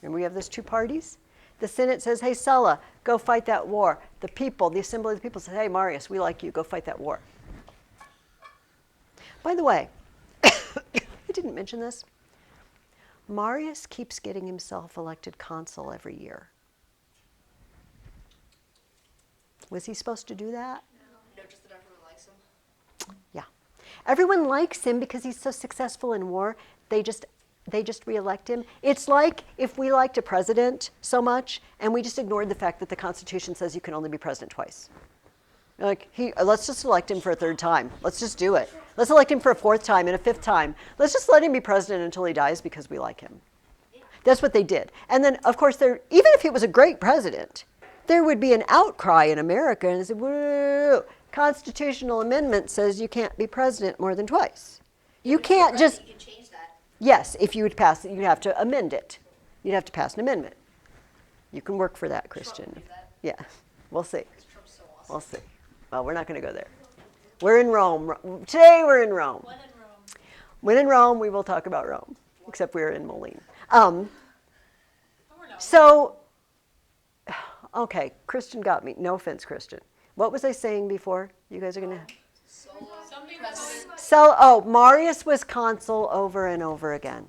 Remember we have those two parties? The Senate says, hey, Sulla, go fight that war. The people, the assembly of the people says, hey, Marius, we like you, go fight that war. By the way, I didn't mention this. Marius keeps getting himself elected consul every year. Was he supposed to do that? No, just that everyone likes him. Yeah. Everyone likes him because he's so successful in war. They just re-elect him. It's like if we liked a president so much and we just ignored the fact that the Constitution says you can only be president twice. Like, let's just elect him for a third time. Let's just do it. Let's elect him for a fourth time and a fifth time. Let's just let him be president until he dies because we like him. That's what they did. And then, of course, even if he was a great president, there would be an outcry in America and say, whoa, constitutional amendment says you can't be president more than twice. You can't just... You can change that. Yes, if you would pass it, you'd have to amend it. You'd have to pass an amendment. You can work for that, Christian. Trump did that. Yeah, we'll see. Because Trump's so awesome. We'll see. Well, we're not going to go there. We're in Rome. Today we're in Rome. When in Rome. When in Rome, we will talk about Rome, except we're in Moline. Oh, we're not. So, okay, Christian got me. No offense, Christian. What was I saying before? You guys are going to... Something about So, Marius was consul over and over again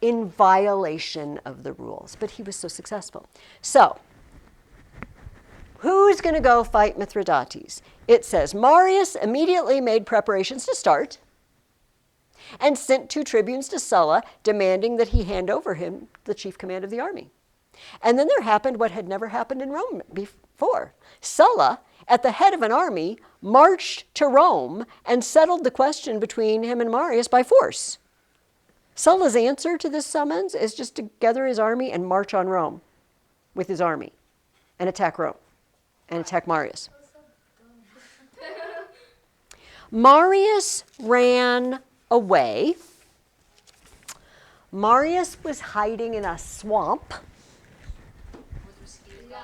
in violation of the rules, but he was so successful. So, who's going to go fight Mithridates? It says, Marius immediately made preparations to start and sent 2 tribunes to Sulla demanding that he hand over him the chief command of the army. And then there happened what had never happened in Rome before. Sulla, at the head of an army, marched to Rome and settled the question between him and Marius by force. Sulla's answer to this summons is just to gather his army and march on Rome with his army and attack Rome and attack Marius. Marius ran away. Marius was hiding in a swamp. With mosquitoes.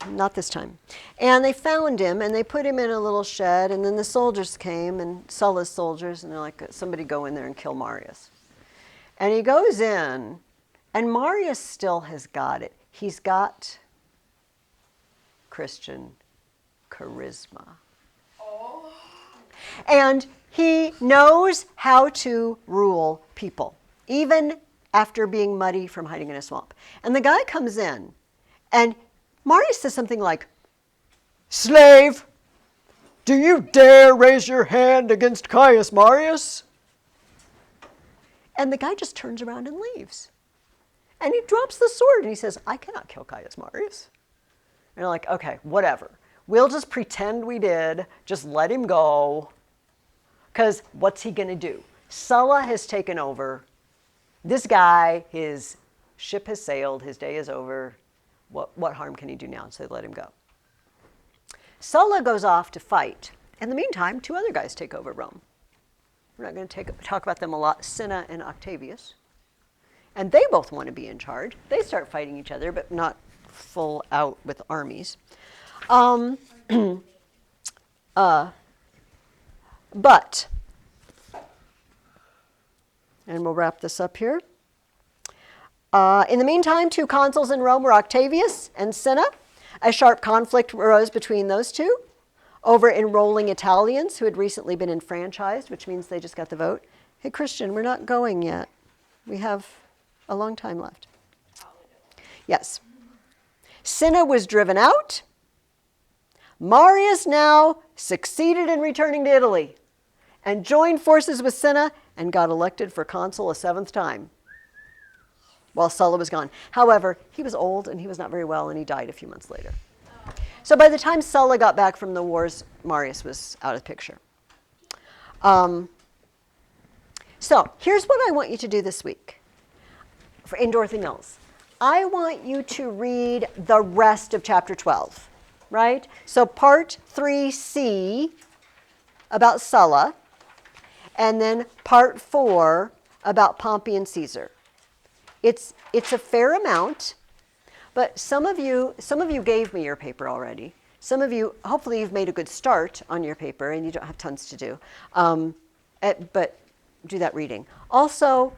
not this time. And they found him, and they put him in a little shed, and then the soldiers came, and Sulla's soldiers, and they're like, somebody go in there and kill Marius. And he goes in, and Marius still has got it. He's got Christian charisma. And he knows how to rule people, even after being muddy from hiding in a swamp. And the guy comes in, and Marius says something like, "Slave, do you dare raise your hand against Caius Marius?" And the guy just turns around and leaves. And he drops the sword, and he says, "I cannot kill Caius Marius." And they're like, "Okay, whatever. We'll just pretend we did. Just let him go. Because what's he going to do? Sulla has taken over. This guy, his ship has sailed. His day is over. What harm can he do now?" So they let him go. Sulla goes off to fight. In the meantime, two other guys take over Rome. We're not going to talk about them a lot, Cinna and Octavius. And they both want to be in charge. They start fighting each other, but not full out with armies. But, and we'll wrap this up here. In the meantime, two consuls in Rome were Octavius and Cinna. A sharp conflict arose between those two over enrolling Italians who had recently been enfranchised, which means they just got the vote. Hey, Christian, we're not going yet. We have a long time left. Yes. Cinna was driven out. Marius now succeeded in returning to Italy and joined forces with Cinna and got elected for consul a seventh time while Sulla was gone. However, he was old and he was not very well, and he died a few months later. So by the time Sulla got back from the wars, Marius was out of the picture. So here's what I want you to do this week in Dorothy Mills. I want you to read the rest of chapter 12, right? So part 3C about Sulla, and then part 4 about Pompey and Caesar. It's a fair amount, but some of you gave me your paper already. Some of you, hopefully you've made a good start on your paper and you don't have tons to do. But do that reading. Also,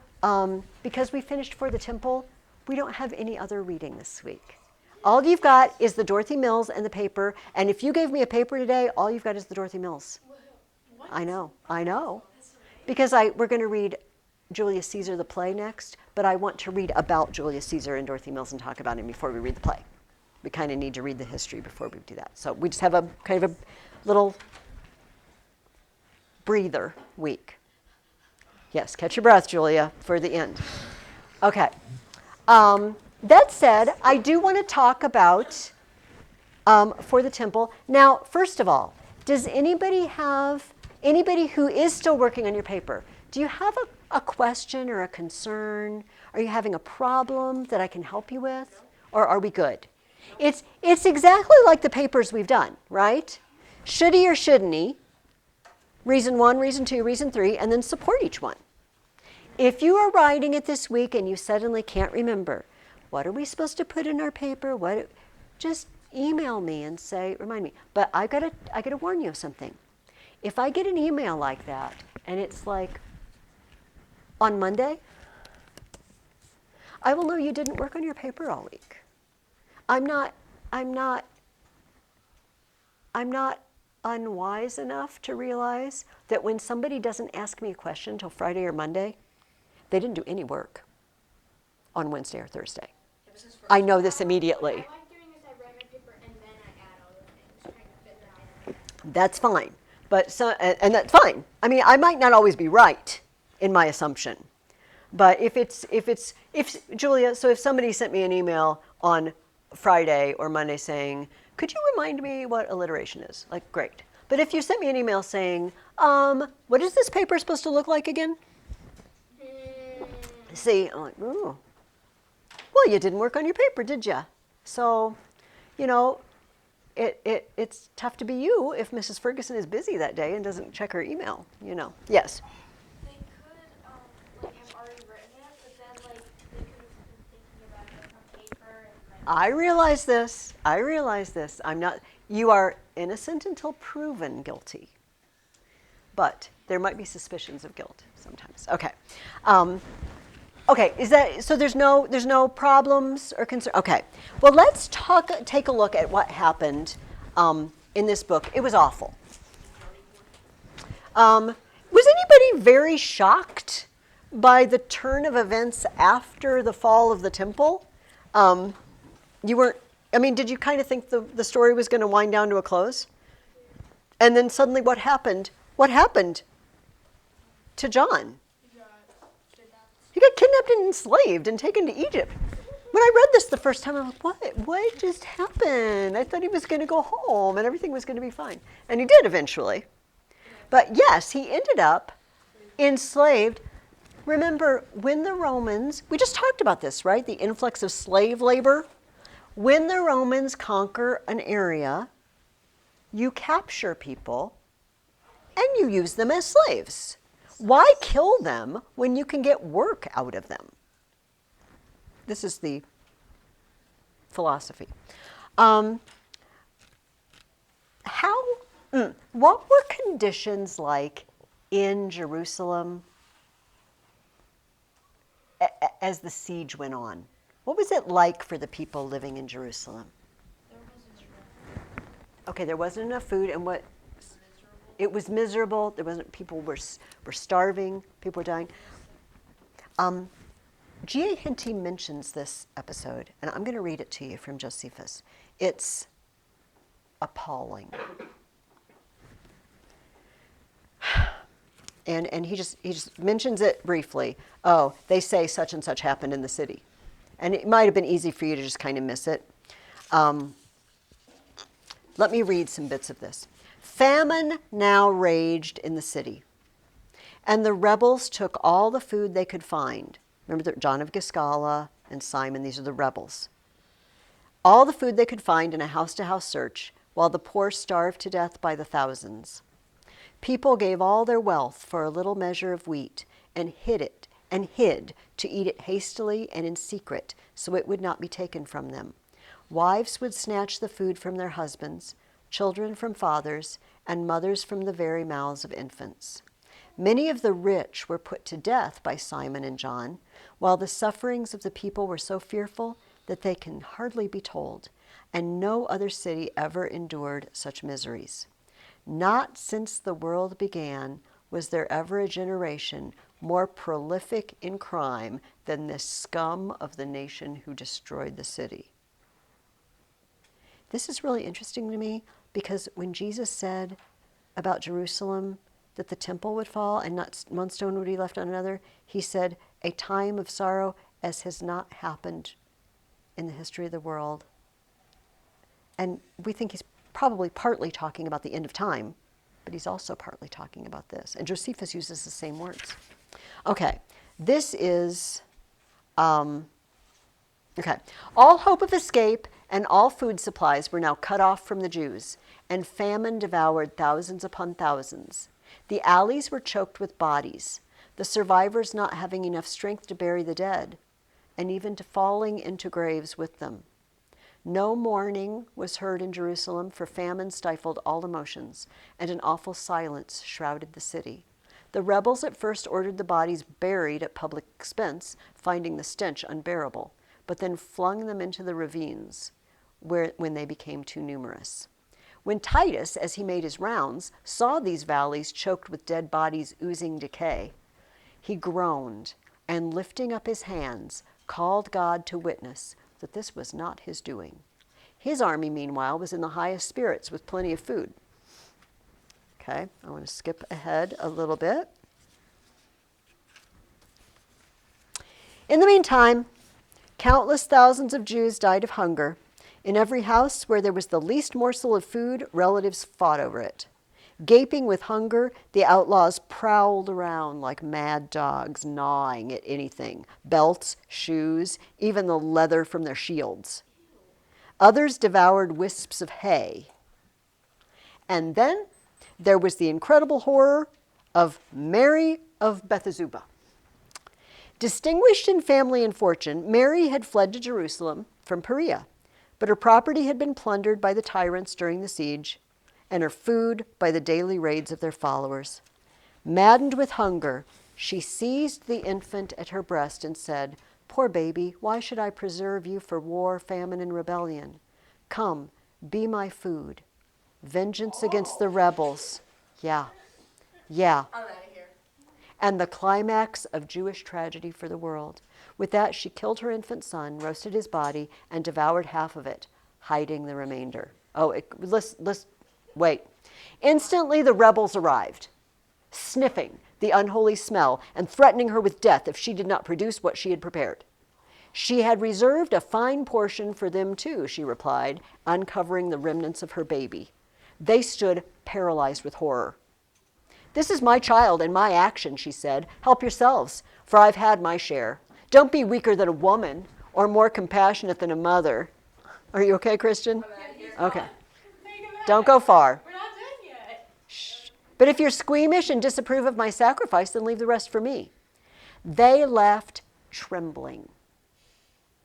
because we finished For the Temple, we don't have any other reading this week. All you've got is the Dorothy Mills and the paper, and if you gave me a paper today, all you've got is the Dorothy Mills. What? I know. Because we're going to read Julius Caesar the play next, but I want to read about Julius Caesar and Dorothy Mills and talk about him before we read the play. We kind of need to read the history before we do that. So we just have a kind of a little breather week. Yes, catch your breath, Julia, for the end. Okay. That said, I do want to talk about For the Temple. Now, first of all, does anybody who is still working on your paper, do you have a question or a concern? Are you having a problem that I can help you with? Or are we good? It's exactly like the papers we've done, right? Should he or shouldn't he? Reason 1, reason 2, reason 3, and then support each one. If you are writing it this week and you suddenly can't remember, what are we supposed to put in our paper? Just email me and say, remind me. But I gotta warn you of something. If I get an email like that and it's like, on Monday, I will know you didn't work on your paper all week. I'm not unwise enough to realize that when somebody doesn't ask me a question until Friday or Monday, they didn't do any work on Wednesday or Thursday. I know this immediately. What I like doing is I write my paper and then I add all the things, trying to fit the item. That's fine. And that's fine. I mean, I might not always be right in my assumption. But if Julia, so if somebody sent me an email on Friday or Monday saying, could you remind me what alliteration is? Like, great. But if you sent me an email saying, what is this paper supposed to look like again? See, I'm like, ooh. Well, you didn't work on your paper, did you? So, it's tough to be you if Mrs. Ferguson is busy that day and doesn't check her email, Yes. They could, have already written it, but then, they could have been thinking about it on paper and, I realize this. I realize this. I'm not. You are innocent until proven guilty. But there might be suspicions of guilt sometimes. Okay. Okay. Is that so? There's no problems or concern. Okay. Well, let's take a look at what happened in this book. It was awful. Was anybody very shocked by the turn of events after the fall of the temple? You weren't. I mean, did you kind of think the story was going to wind down to a close? And then suddenly, what happened? What happened to John? He got kidnapped and enslaved and taken to Egypt. When I read this the first time, I was like, what? What just happened? I thought he was going to go home and everything was going to be fine. And he did eventually. But yes, he ended up enslaved. Remember, when the Romans, we just talked about this, right? The influx of slave labor. When the Romans conquer an area, you capture people and you use them as slaves. Why kill them when you can get work out of them? This is the philosophy. What were conditions like in Jerusalem as the siege went on? What was it like for the people living in Jerusalem? There wasn't enough. Okay, there wasn't enough food, and what? It was miserable. There wasn't. People were starving. People were dying. G.A. Henty mentions this episode, and I'm going to read it to you from Josephus. It's appalling. And he just mentions it briefly. Oh, they say such and such happened in the city. And it might have been easy for you to just kind of miss it. Let me read some bits of this. Famine now raged in the city, and the rebels took all the food they could find. Remember John of Giscala and Simon, these are the rebels. All the food they could find in a house-to-house search, while the poor starved to death by the thousands. People gave all their wealth for a little measure of wheat and hid to eat it hastily and in secret, so it would not be taken from them. Wives would snatch the food from their husbands, children from fathers, and mothers from the very mouths of infants. Many of the rich were put to death by Simon and John, while the sufferings of the people were so fearful that they can hardly be told, and no other city ever endured such miseries. Not since the world began was there ever a generation more prolific in crime than this scum of the nation who destroyed the city. This is really interesting to me because when Jesus said about Jerusalem that the temple would fall and not one stone would be left on another, he said, a time of sorrow as has not happened in the history of the world. And we think he's probably partly talking about the end of time, but he's also partly talking about this. And Josephus uses the same words. Okay, this is, okay. All hope of escape and all food supplies were now cut off from the Jews, and famine devoured thousands upon thousands. The alleys were choked with bodies, the survivors not having enough strength to bury the dead, and even to falling into graves with them. No mourning was heard in Jerusalem, for famine stifled all emotions, and an awful silence shrouded the city. The rebels at first ordered the bodies buried at public expense, finding the stench unbearable, but then flung them into the ravines when they became too numerous. When Titus, as he made his rounds, saw these valleys choked with dead bodies oozing decay, he groaned and, lifting up his hands, called God to witness that this was not his doing. His army, meanwhile, was in the highest spirits with plenty of food. Okay, I want to skip ahead a little bit. In the meantime, countless thousands of Jews died of hunger. In every house where there was the least morsel of food, relatives fought over it. Gaping with hunger, the outlaws prowled around like mad dogs, gnawing at anything, belts, shoes, even the leather from their shields. Others devoured wisps of hay. And then there was the incredible horror of Mary of Bethzubah. Distinguished in family and fortune, Mary had fled to Jerusalem from Perea. But her property had been plundered by the tyrants during the siege, and her food by the daily raids of their followers. Maddened with hunger, she seized the infant at her breast and said, "Poor baby, why should I preserve you for war, famine, and rebellion? Come, be my food. Vengeance against the rebels." Yeah. I'm out of here. And the climax of Jewish tragedy for the world. With that, she killed her infant son, roasted his body, and devoured half of it, hiding the remainder. Let's wait. Instantly, the rebels arrived, sniffing the unholy smell and threatening her with death if she did not produce what she had prepared. She had reserved a fine portion for them too, she replied, uncovering the remnants of her baby. They stood paralyzed with horror. "This is my child and my action," she said. "Help yourselves, for I've had my share. Don't be weaker than a woman or more compassionate than a mother." Are you okay, Christian? I'm out of here. Okay. Don't go far. We're not done yet. Shh. "But if you're squeamish and disapprove of my sacrifice, then leave the rest for me." They left trembling.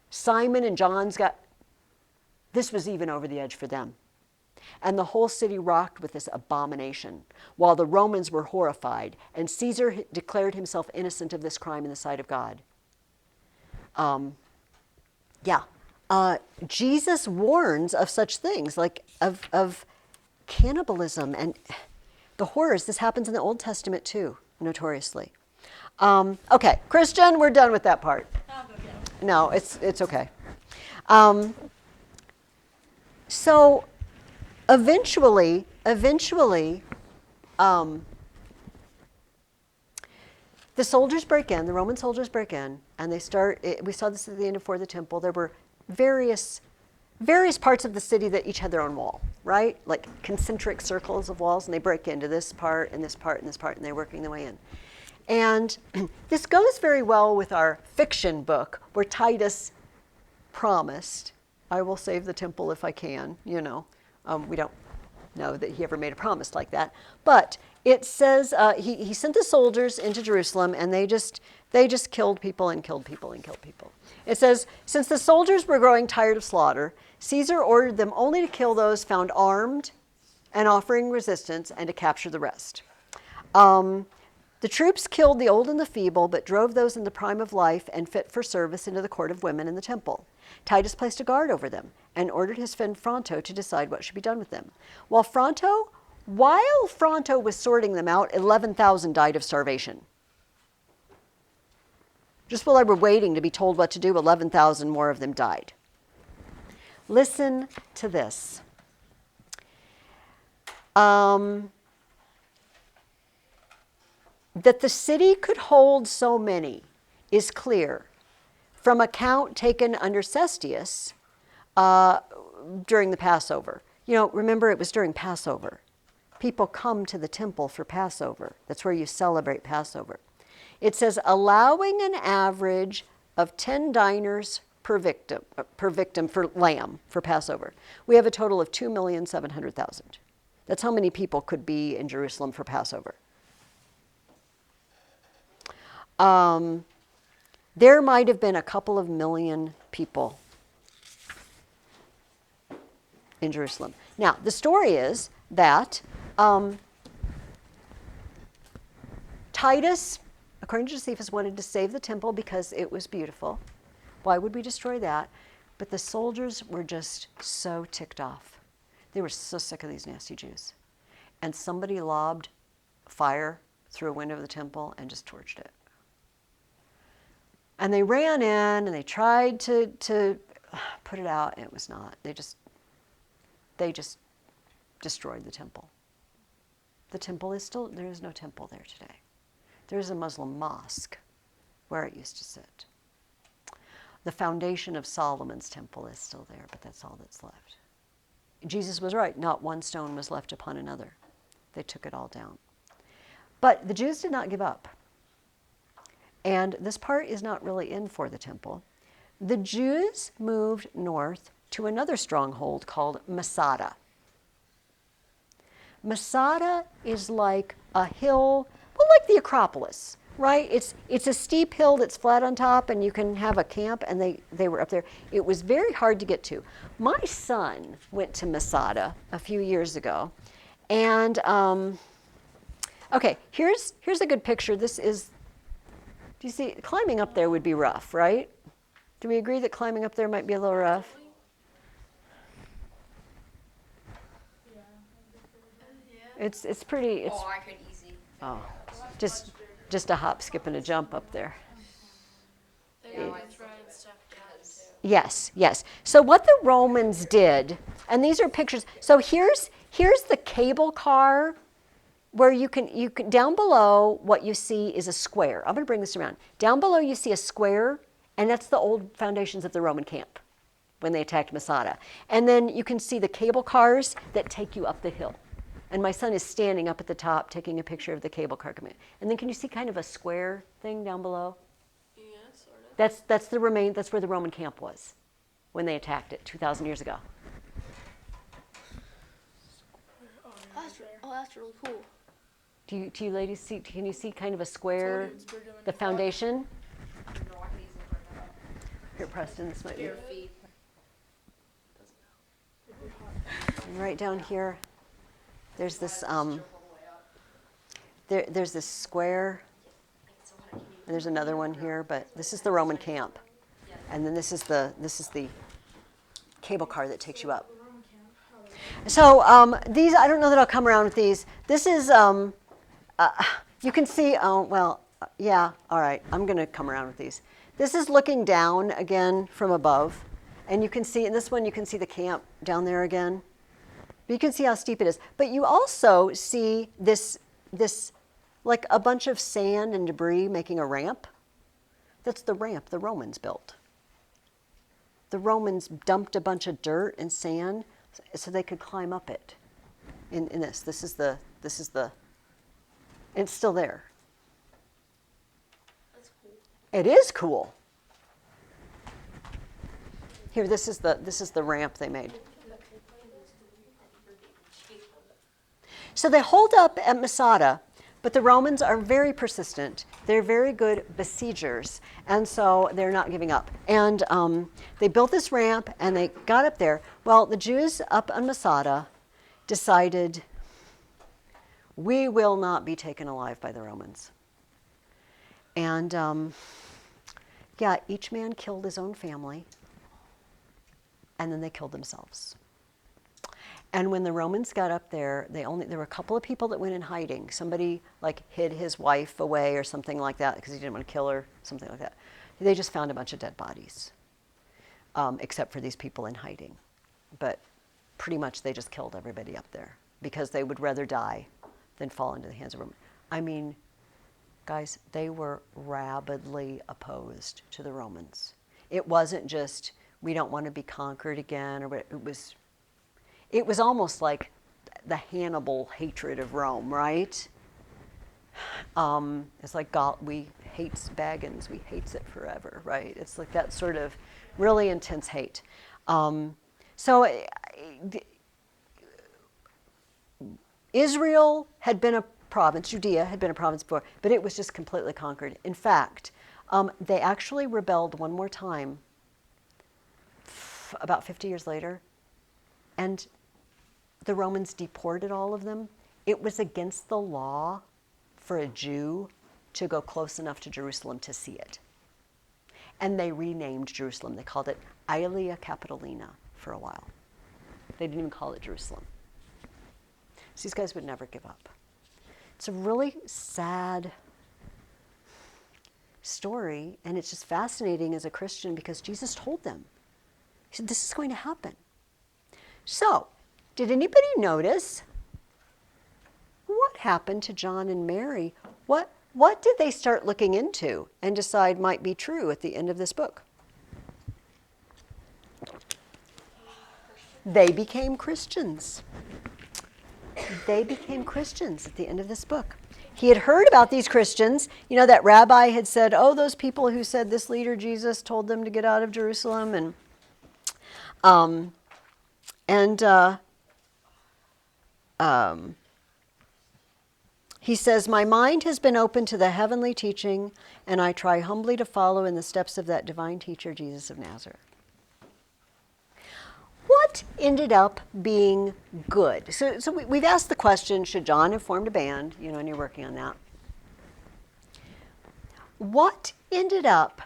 Simon and John's this was even over the edge for them. And the whole city rocked with this abomination, while the Romans were horrified, and Caesar declared himself innocent of this crime in the sight of God. Jesus warns of such things, like of cannibalism and the horrors. This happens in the Old Testament too, notoriously. Okay, Christian, we're done with that part. I'll go get 'em. No, it's okay. So eventually, the soldiers break in, the Roman soldiers break in, and they start, we saw this at the end of For the Temple. There were various parts of the city that each had their own wall, right? Like concentric circles of walls, and they break into this part and this part and this part, and they're working their way in. And this goes very well with our fiction book, where Titus promised, "I will save the temple if I can," you know. We don't know that he ever made a promise like that. But it says he sent the soldiers into Jerusalem, and they just killed people and killed people and killed people. It says, "Since the soldiers were growing tired of slaughter, Caesar ordered them only to kill those found armed and offering resistance, and to capture the rest." The troops killed the old and the feeble, but drove those in the prime of life and fit for service into the court of women in the temple. Titus placed a guard over them and ordered his friend Fronto to decide what should be done with them. While Fronto was sorting them out, 11,000 died of starvation. Just while they were waiting to be told what to do, 11,000 more of them died. Listen to this. That the city could hold so many is clear from a count taken under Cestius during the Passover. You know, remember, it was during Passover. People come to the temple for Passover. That's where you celebrate Passover. It says, allowing an average of 10 dinars per victim for lamb for Passover. We have a total of 2,700,000. That's how many people could be in Jerusalem for Passover. There might have been a couple of million people in Jerusalem. Now, the story is that Titus, according to Josephus, wanted to save the temple because it was beautiful. Why would we destroy that? But the soldiers were just so ticked off. They were so sick of these nasty Jews. And somebody lobbed fire through a window of the temple and just torched it. And they ran in and they tried to put it out, and it was not. They just destroyed the temple. The temple is still, there is no temple there today. There is a Muslim mosque where it used to sit. The foundation of Solomon's temple is still there, but that's all that's left. Jesus was right, not one stone was left upon another. They took it all down. But the Jews did not give up. And this part is not really in For the Temple. The Jews moved north to another stronghold called Masada. Masada is like a hill, well, like the Acropolis, right? It's a steep hill that's flat on top, and you can have a camp, and they were up there. It was very hard to get to. My son went to Masada a few years ago, and okay, here's a good picture. This is, do you see, climbing up there would be rough, right? Do we agree that climbing up there might be a little rough? It's pretty, it's, Oh, I could easy. oh, just a hop, skip, and a jump up there. They Yeah, were I throwing stuff down too. Yes, yes. So what the Romans did, and these are pictures. So here's the cable car where you can down below what you see is a square. I'm going to bring this around. Down below you see a square, and that's the old foundations of the Roman camp when they attacked Masada. And then you can see the cable cars that take you up the hill. And my son is standing up at the top taking a picture of the cable car coming. And then can you see kind of a square thing down below? Yeah, sort of. That's where the Roman camp was when they attacked it 2,000 years ago. That's really cool. Do you ladies see? Can you see kind of a square, the foundation? I don't know, I could easily print that out. Here, Preston, this might be. Bare feet. And right down here, there's this Jump all the way up. there's this square, and there's another one here. But this is the Roman camp, and then this is the cable car that takes you up. So these, I don't know that I'll come around with these. This is, you can see, yeah, all right, I'm going to come around with these. This is looking down again from above. And you can see, in this one, you can see the camp down there again. But you can see how steep it is. But you also see this like a bunch of sand and debris making a ramp. That's the ramp the Romans built. The Romans dumped a bunch of dirt and sand so they could climb up it. In this is the, it's still there. That's cool. It is cool. Here, this is the ramp they made. So they hold up at Masada, but the Romans are very persistent. They're very good besiegers, and so they're not giving up. And they built this ramp, and they got up there. Well, the Jews up on Masada decided, we will not be taken alive by the Romans. And yeah, each man killed his own family, and then they killed themselves. And when the Romans got up there, there were a couple of people that went in hiding. Somebody like hid his wife away or something like that because he didn't want to kill her, something like that. They just found a bunch of dead bodies, except for these people in hiding. But pretty much they just killed everybody up there because they would rather die than fall into the hands of Romans. I mean, guys, they were rabidly opposed to the Romans. It wasn't just, we don't want to be conquered again, or it was almost like the Hannibal hatred of Rome, right? It's like God, we hates Baggins, we hates it forever, right? It's like that sort of really intense hate. Israel had been a province, Judea had been a province before, but it was just completely conquered. In fact, they actually rebelled one more time about 50 years later, and the Romans deported all of them. It was against the law for a Jew to go close enough to Jerusalem to see it. And they renamed Jerusalem. They called it Aelia Capitolina for a while. They didn't even call it Jerusalem. So these guys would never give up. It's a really sad story, and it's just fascinating as a Christian because Jesus told them. He said, this is going to happen. So, did anybody notice what happened to John and Mary? What did they start looking into and decide might be true at the end of this book? They became Christians. They became Christians at the end of this book. He had heard about these Christians. You know, that rabbi had said, oh, those people who said this leader Jesus told them to get out of Jerusalem. He says, my mind has been open to the heavenly teaching, and I try humbly to follow in the steps of that divine teacher, Jesus of Nazareth. What ended up being good? So we've asked the question, should John have formed a band? You know, and you're working on that. What ended up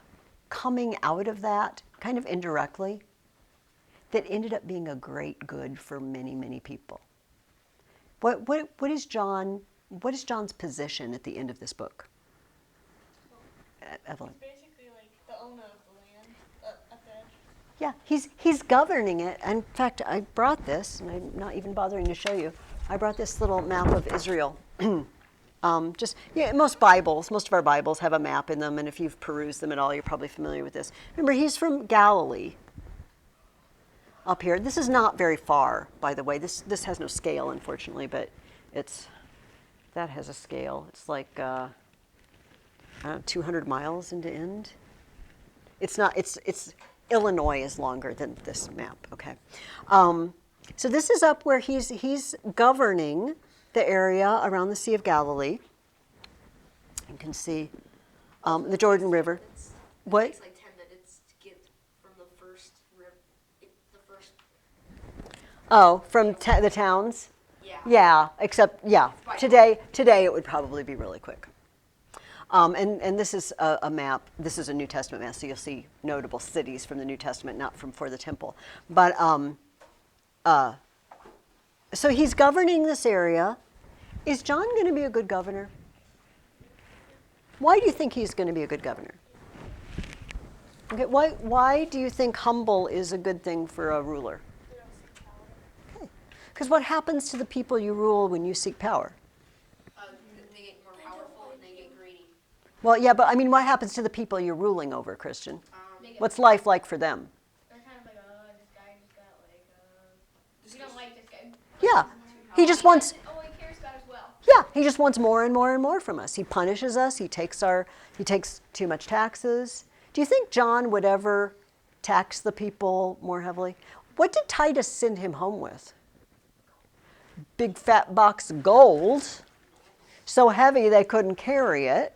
coming out of that, kind of indirectly, that ended up being a great good for many, many people? What is John's position at the end of this book? Evelyn. It's basically like the owner of the land up there. Yeah, he's governing it. In fact, I brought this, and I'm not even bothering to show you. I brought this little map of Israel. Most of our Bibles have a map in them, and if you've perused them at all, you're probably familiar with this. Remember, he's from Galilee. Up here, this is not very far, by the way. This has no scale, unfortunately, but that has a scale. It's like 200 miles end to end. It's not. It's Illinois is longer than this map. Okay, so this is up where he's governing the area around the Sea of Galilee. You can see the Jordan River. What? It takes like 10 minutes to get from the first river, the first. Oh, from the towns? Yeah. Yeah, except, yeah, Right. today it would probably be really quick. And this is a map. This is a New Testament map, so you'll see notable cities from the New Testament, not from for the temple. But so he's governing this area. Is John going to be a good governor? Why do you think he's going to be a good governor? Okay, why do you think humble is a good thing for a ruler? Because what happens to the people you rule when you seek power? They get more powerful and they get greedy. Well, yeah, but I mean, what happens to the people you're ruling over, Christian? What's life like for them? They're kind of like, this guy just got like, we don't like this guy. Yeah, he just wants. Oh, he cares about us well. Yeah, he just wants more and more and more from us. He punishes us. He takes too much taxes. Do you think John would ever tax the people more heavily? What did Titus send him home with? Big fat box of gold, so heavy they couldn't carry it.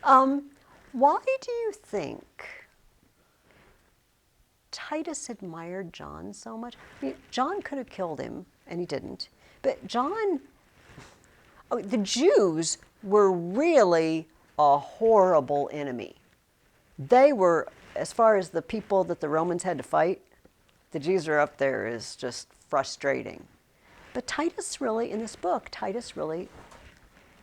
Why do you think Titus admired John so much? I mean, John could have killed him, and he didn't. But the Jews were really a horrible enemy. They were, as far as the people that the Romans had to fight, the Jews are up there is just frustrating. But Titus really, in this book, Titus really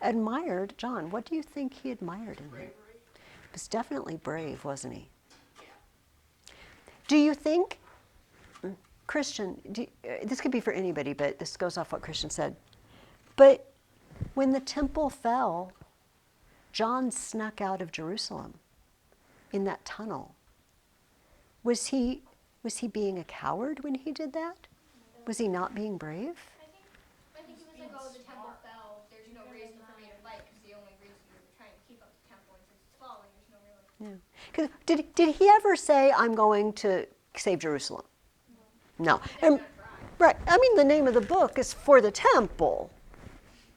admired John. What do you think he admired in him? Bravery. He was definitely brave, wasn't he? Do you think, Christian, this could be for anybody, but this goes off what Christian said. But when the temple fell, John snuck out of Jerusalem in that tunnel. Was he being a coward when he did that? Was he not being brave? I think he was like, the temple fell. There's no reason for me to fight because the only reason we were trying to keep up the temple and since it's falling, there's no real. Yeah. 'Cause did he ever say, I'm going to save Jerusalem? No. And, right. I mean, the name of the book is For the Temple,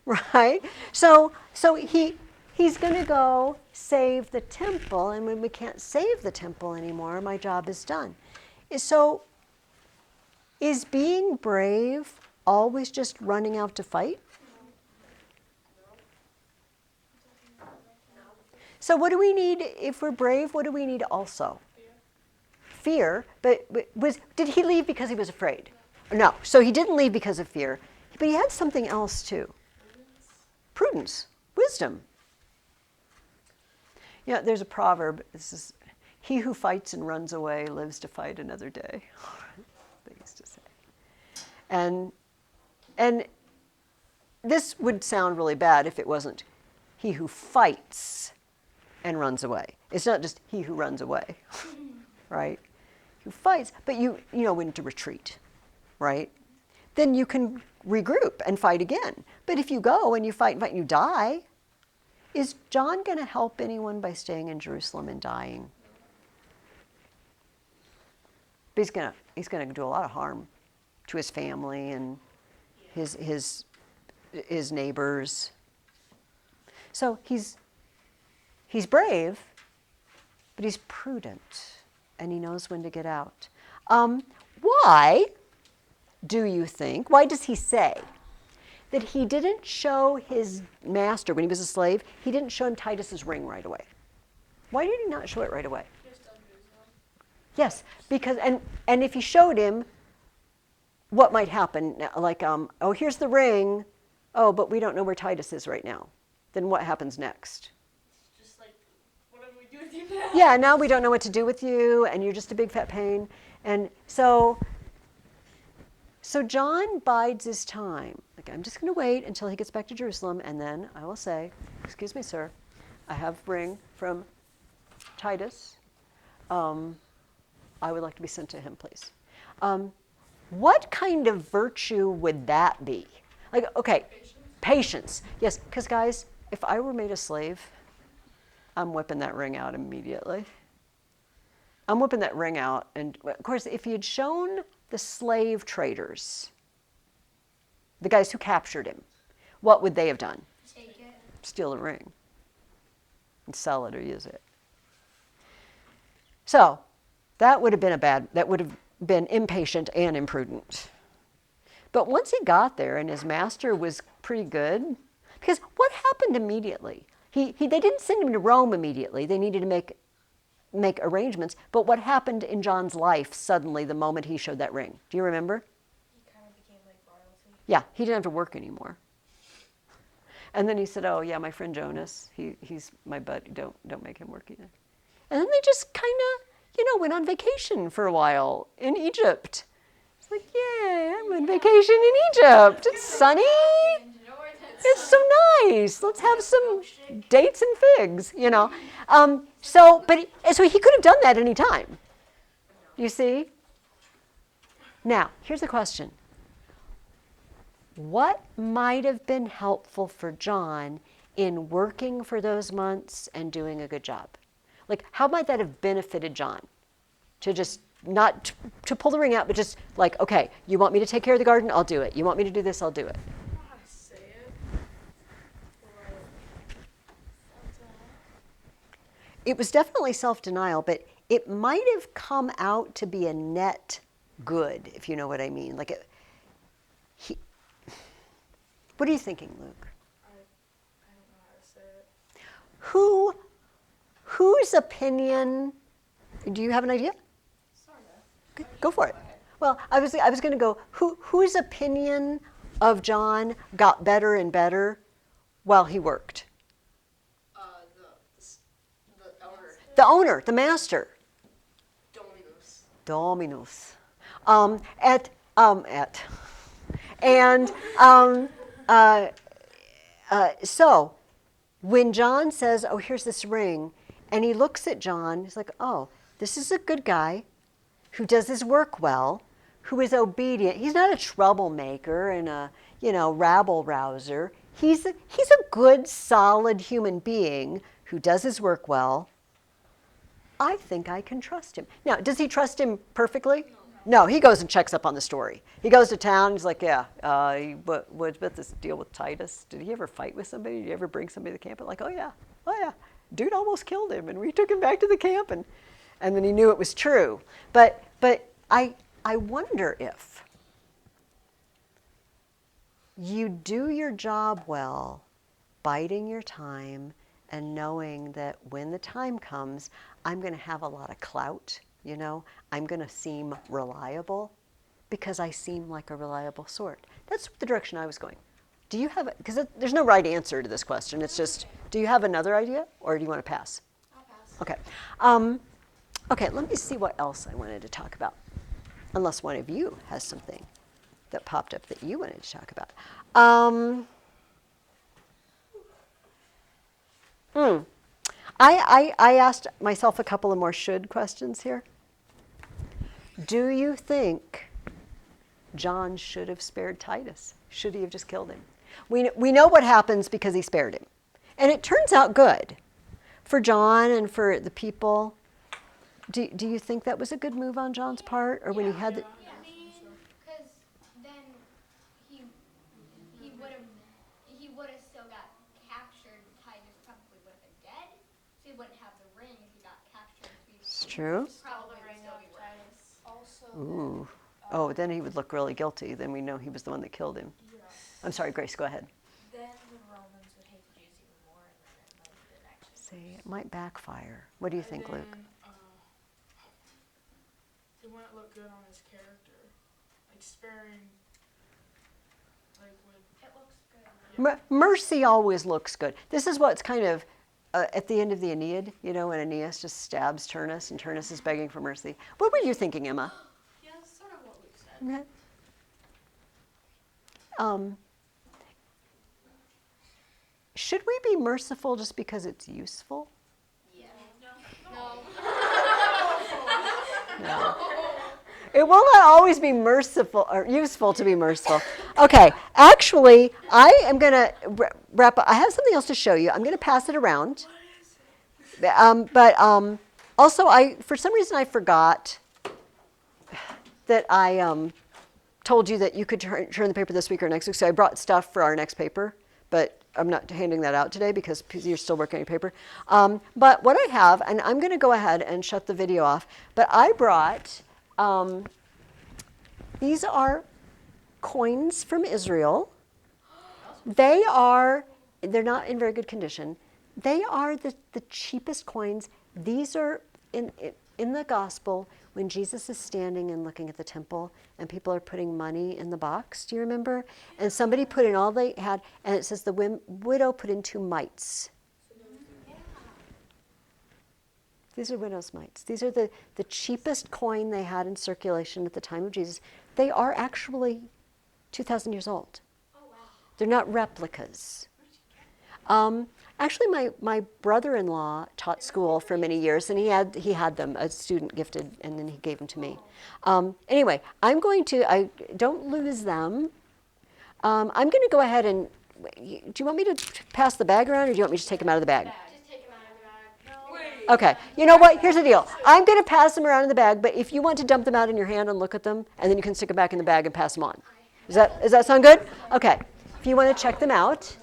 right? So he's going to go save the temple, and when we can't save the temple anymore, my job is done. So is being brave always just running out to fight? So what do we need if we're brave? What do we need also? Fear. But did he leave because he was afraid? No. So he didn't leave because of fear. But he had something else too. Prudence. Wisdom. Yeah, there's a proverb. This is, he who fights and runs away lives to fight another day. They used to say. And this would sound really bad if it wasn't he who fights and runs away. It's not just he who runs away, right? Who fights, but you know when to retreat, right? Then you can regroup and fight again. But if you go and you fight and you die, is John going to help anyone by staying in Jerusalem and dying? But he's going to do a lot of harm to his family and his his neighbors. So he's brave, but he's prudent, and he knows when to get out. Why do you think, why does he say that he didn't show his master, when he was a slave, he didn't show him Titus's ring right away? Why did he not show it right away? Yes, because, and if he showed him, what might happen? Like, oh, here's the ring. Oh, but we don't know where Titus is right now. Then what happens next? Just like, what do we do with you now? Yeah, now we don't know what to do with you, and you're just a big fat pain. And so John bides his time. Like, I'm just going to wait until he gets back to Jerusalem, and then I will say, excuse me, sir, I have a ring from Titus. I would like to be sent to him, please. What kind of virtue would that be? Like, okay, patience. Yes, because guys, if I were made a slave, I'm whipping that ring out immediately. I'm whipping that ring out. And of course, if he had shown the slave traders, the guys who captured him, what would they have done? Take it. Steal the ring and sell it or use it. So that would have been impatient and imprudent. But once he got there and his master was pretty good, because what happened immediately? They didn't send him to Rome immediately. They needed to make arrangements. But what happened in John's life suddenly the moment he showed that ring? Do you remember? He kind of became like royalty. Yeah, he didn't have to work anymore. And then he said, "Oh yeah, my friend Jonas, he's my buddy. Don't make him work either." And then they just kind of, went on vacation for a while in Egypt. It's like, yeah, I'm on vacation in Egypt. It's sunny. It's so nice. Let's have some dates and figs, So he could have done that any time. You see? Now, here's a question. What might have been helpful for John in working for those months and doing a good job? Like, how might that have benefited John? To just not to pull the ring out, but just like, okay, you want me to take care of the garden? I'll do it. You want me to do this? I'll do it. I don't know how to say it. It was definitely self-denial, but it might have come out to be a net good, if you know what I mean. Like, what are you thinking, Luke? I don't know how to say it. Whose opinion? Do you have an idea? Okay, go for it. Well, I was going to go. Whose opinion of John got better and better while he worked? The owner. The owner, the master. Dominus. So when John says, "Oh, here's this ring," and he looks at John, he's like, "Oh, this is a good guy who does his work well, who is obedient. He's not a troublemaker and a, rabble rouser. He's a good, solid human being who does his work well. I think I can trust him." Now, does he trust him perfectly? No, he goes and checks up on the story. He goes to town. He's like, "Yeah, what about this deal with Titus? Did he ever fight with somebody? Did he ever bring somebody to the camp?" And like, oh yeah, dude almost killed him, and we took him back to the camp, and then he knew it was true. But I wonder if you do your job well, biding your time, and knowing that when the time comes, I'm going to have a lot of clout, I'm going to seem reliable because I seem like a reliable sort. That's the direction I was going. Do you have, because there's no right answer to this question. It's just, do you have another idea or do you want to pass? I'll pass. Okay. Okay, let me see what else I wanted to talk about. Unless one of you has something that popped up that you wanted to talk about. I asked myself a couple of more should questions here. Do you think John should have spared Titus? Should he have just killed him? We know what happens because he spared him. And it turns out good for John and for the people. Do you think that was a good move on John's part? Or when he had the... Yeah, I mean, because then he would have true. Covering up Titus. Also, Ooh. Oh, then he would look really guilty. Then we know he was the one that killed him. I'm sorry, Grace, go ahead. Then the Romans would hate the Jews even more, and then it might actually. See, it might backfire. What do you think, Luke? It wouldn't look good on his character. Like sparing, like would. it looks good. Mercy always looks good. This is what's kind of at the end of the Aeneid, you know, when Aeneas just stabs Turnus and Turnus is begging for mercy. What were you thinking, Emma? Yeah, that's sort of what Luke said. Okay. Should we be merciful just because it's useful? Yeah. No. It will not always be merciful or useful to be merciful. Okay, actually, I am going to wrap up. I have something else to show you. I'm going to pass it around. Also, for some reason, I forgot that I told you that you could turn the paper this week or next week. So I brought stuff for our next paper, but I'm not handing that out today because you're still working on your paper. But what I have, and I'm going to go ahead and shut the video off, but I brought, these are coins from Israel. They're not in very good condition. They are the cheapest coins. These are in the gospel when Jesus is standing and looking at the temple and people are putting money in the box. Do you remember? And somebody put in all they had, and it says the widow put in 2 mites. These are widow's mites. These are the cheapest coin they had in circulation at the time of Jesus. They are actually 2,000 years old. Oh, wow. They're not replicas. Actually, my brother-in-law taught school for many years, and he had them. A student gifted, and then he gave them to me. Anyway, don't lose them. I'm going to go ahead and. Do you want me to pass the bag around, or do you want me to take them out of the bag? Just take him out of the bag. Okay. You know what? Here's the deal. I'm going to pass them around in the bag, but if you want to dump them out in your hand and look at them, and then you can stick them back in the bag and pass them on. Does that sound good? Okay. If you want to check them out.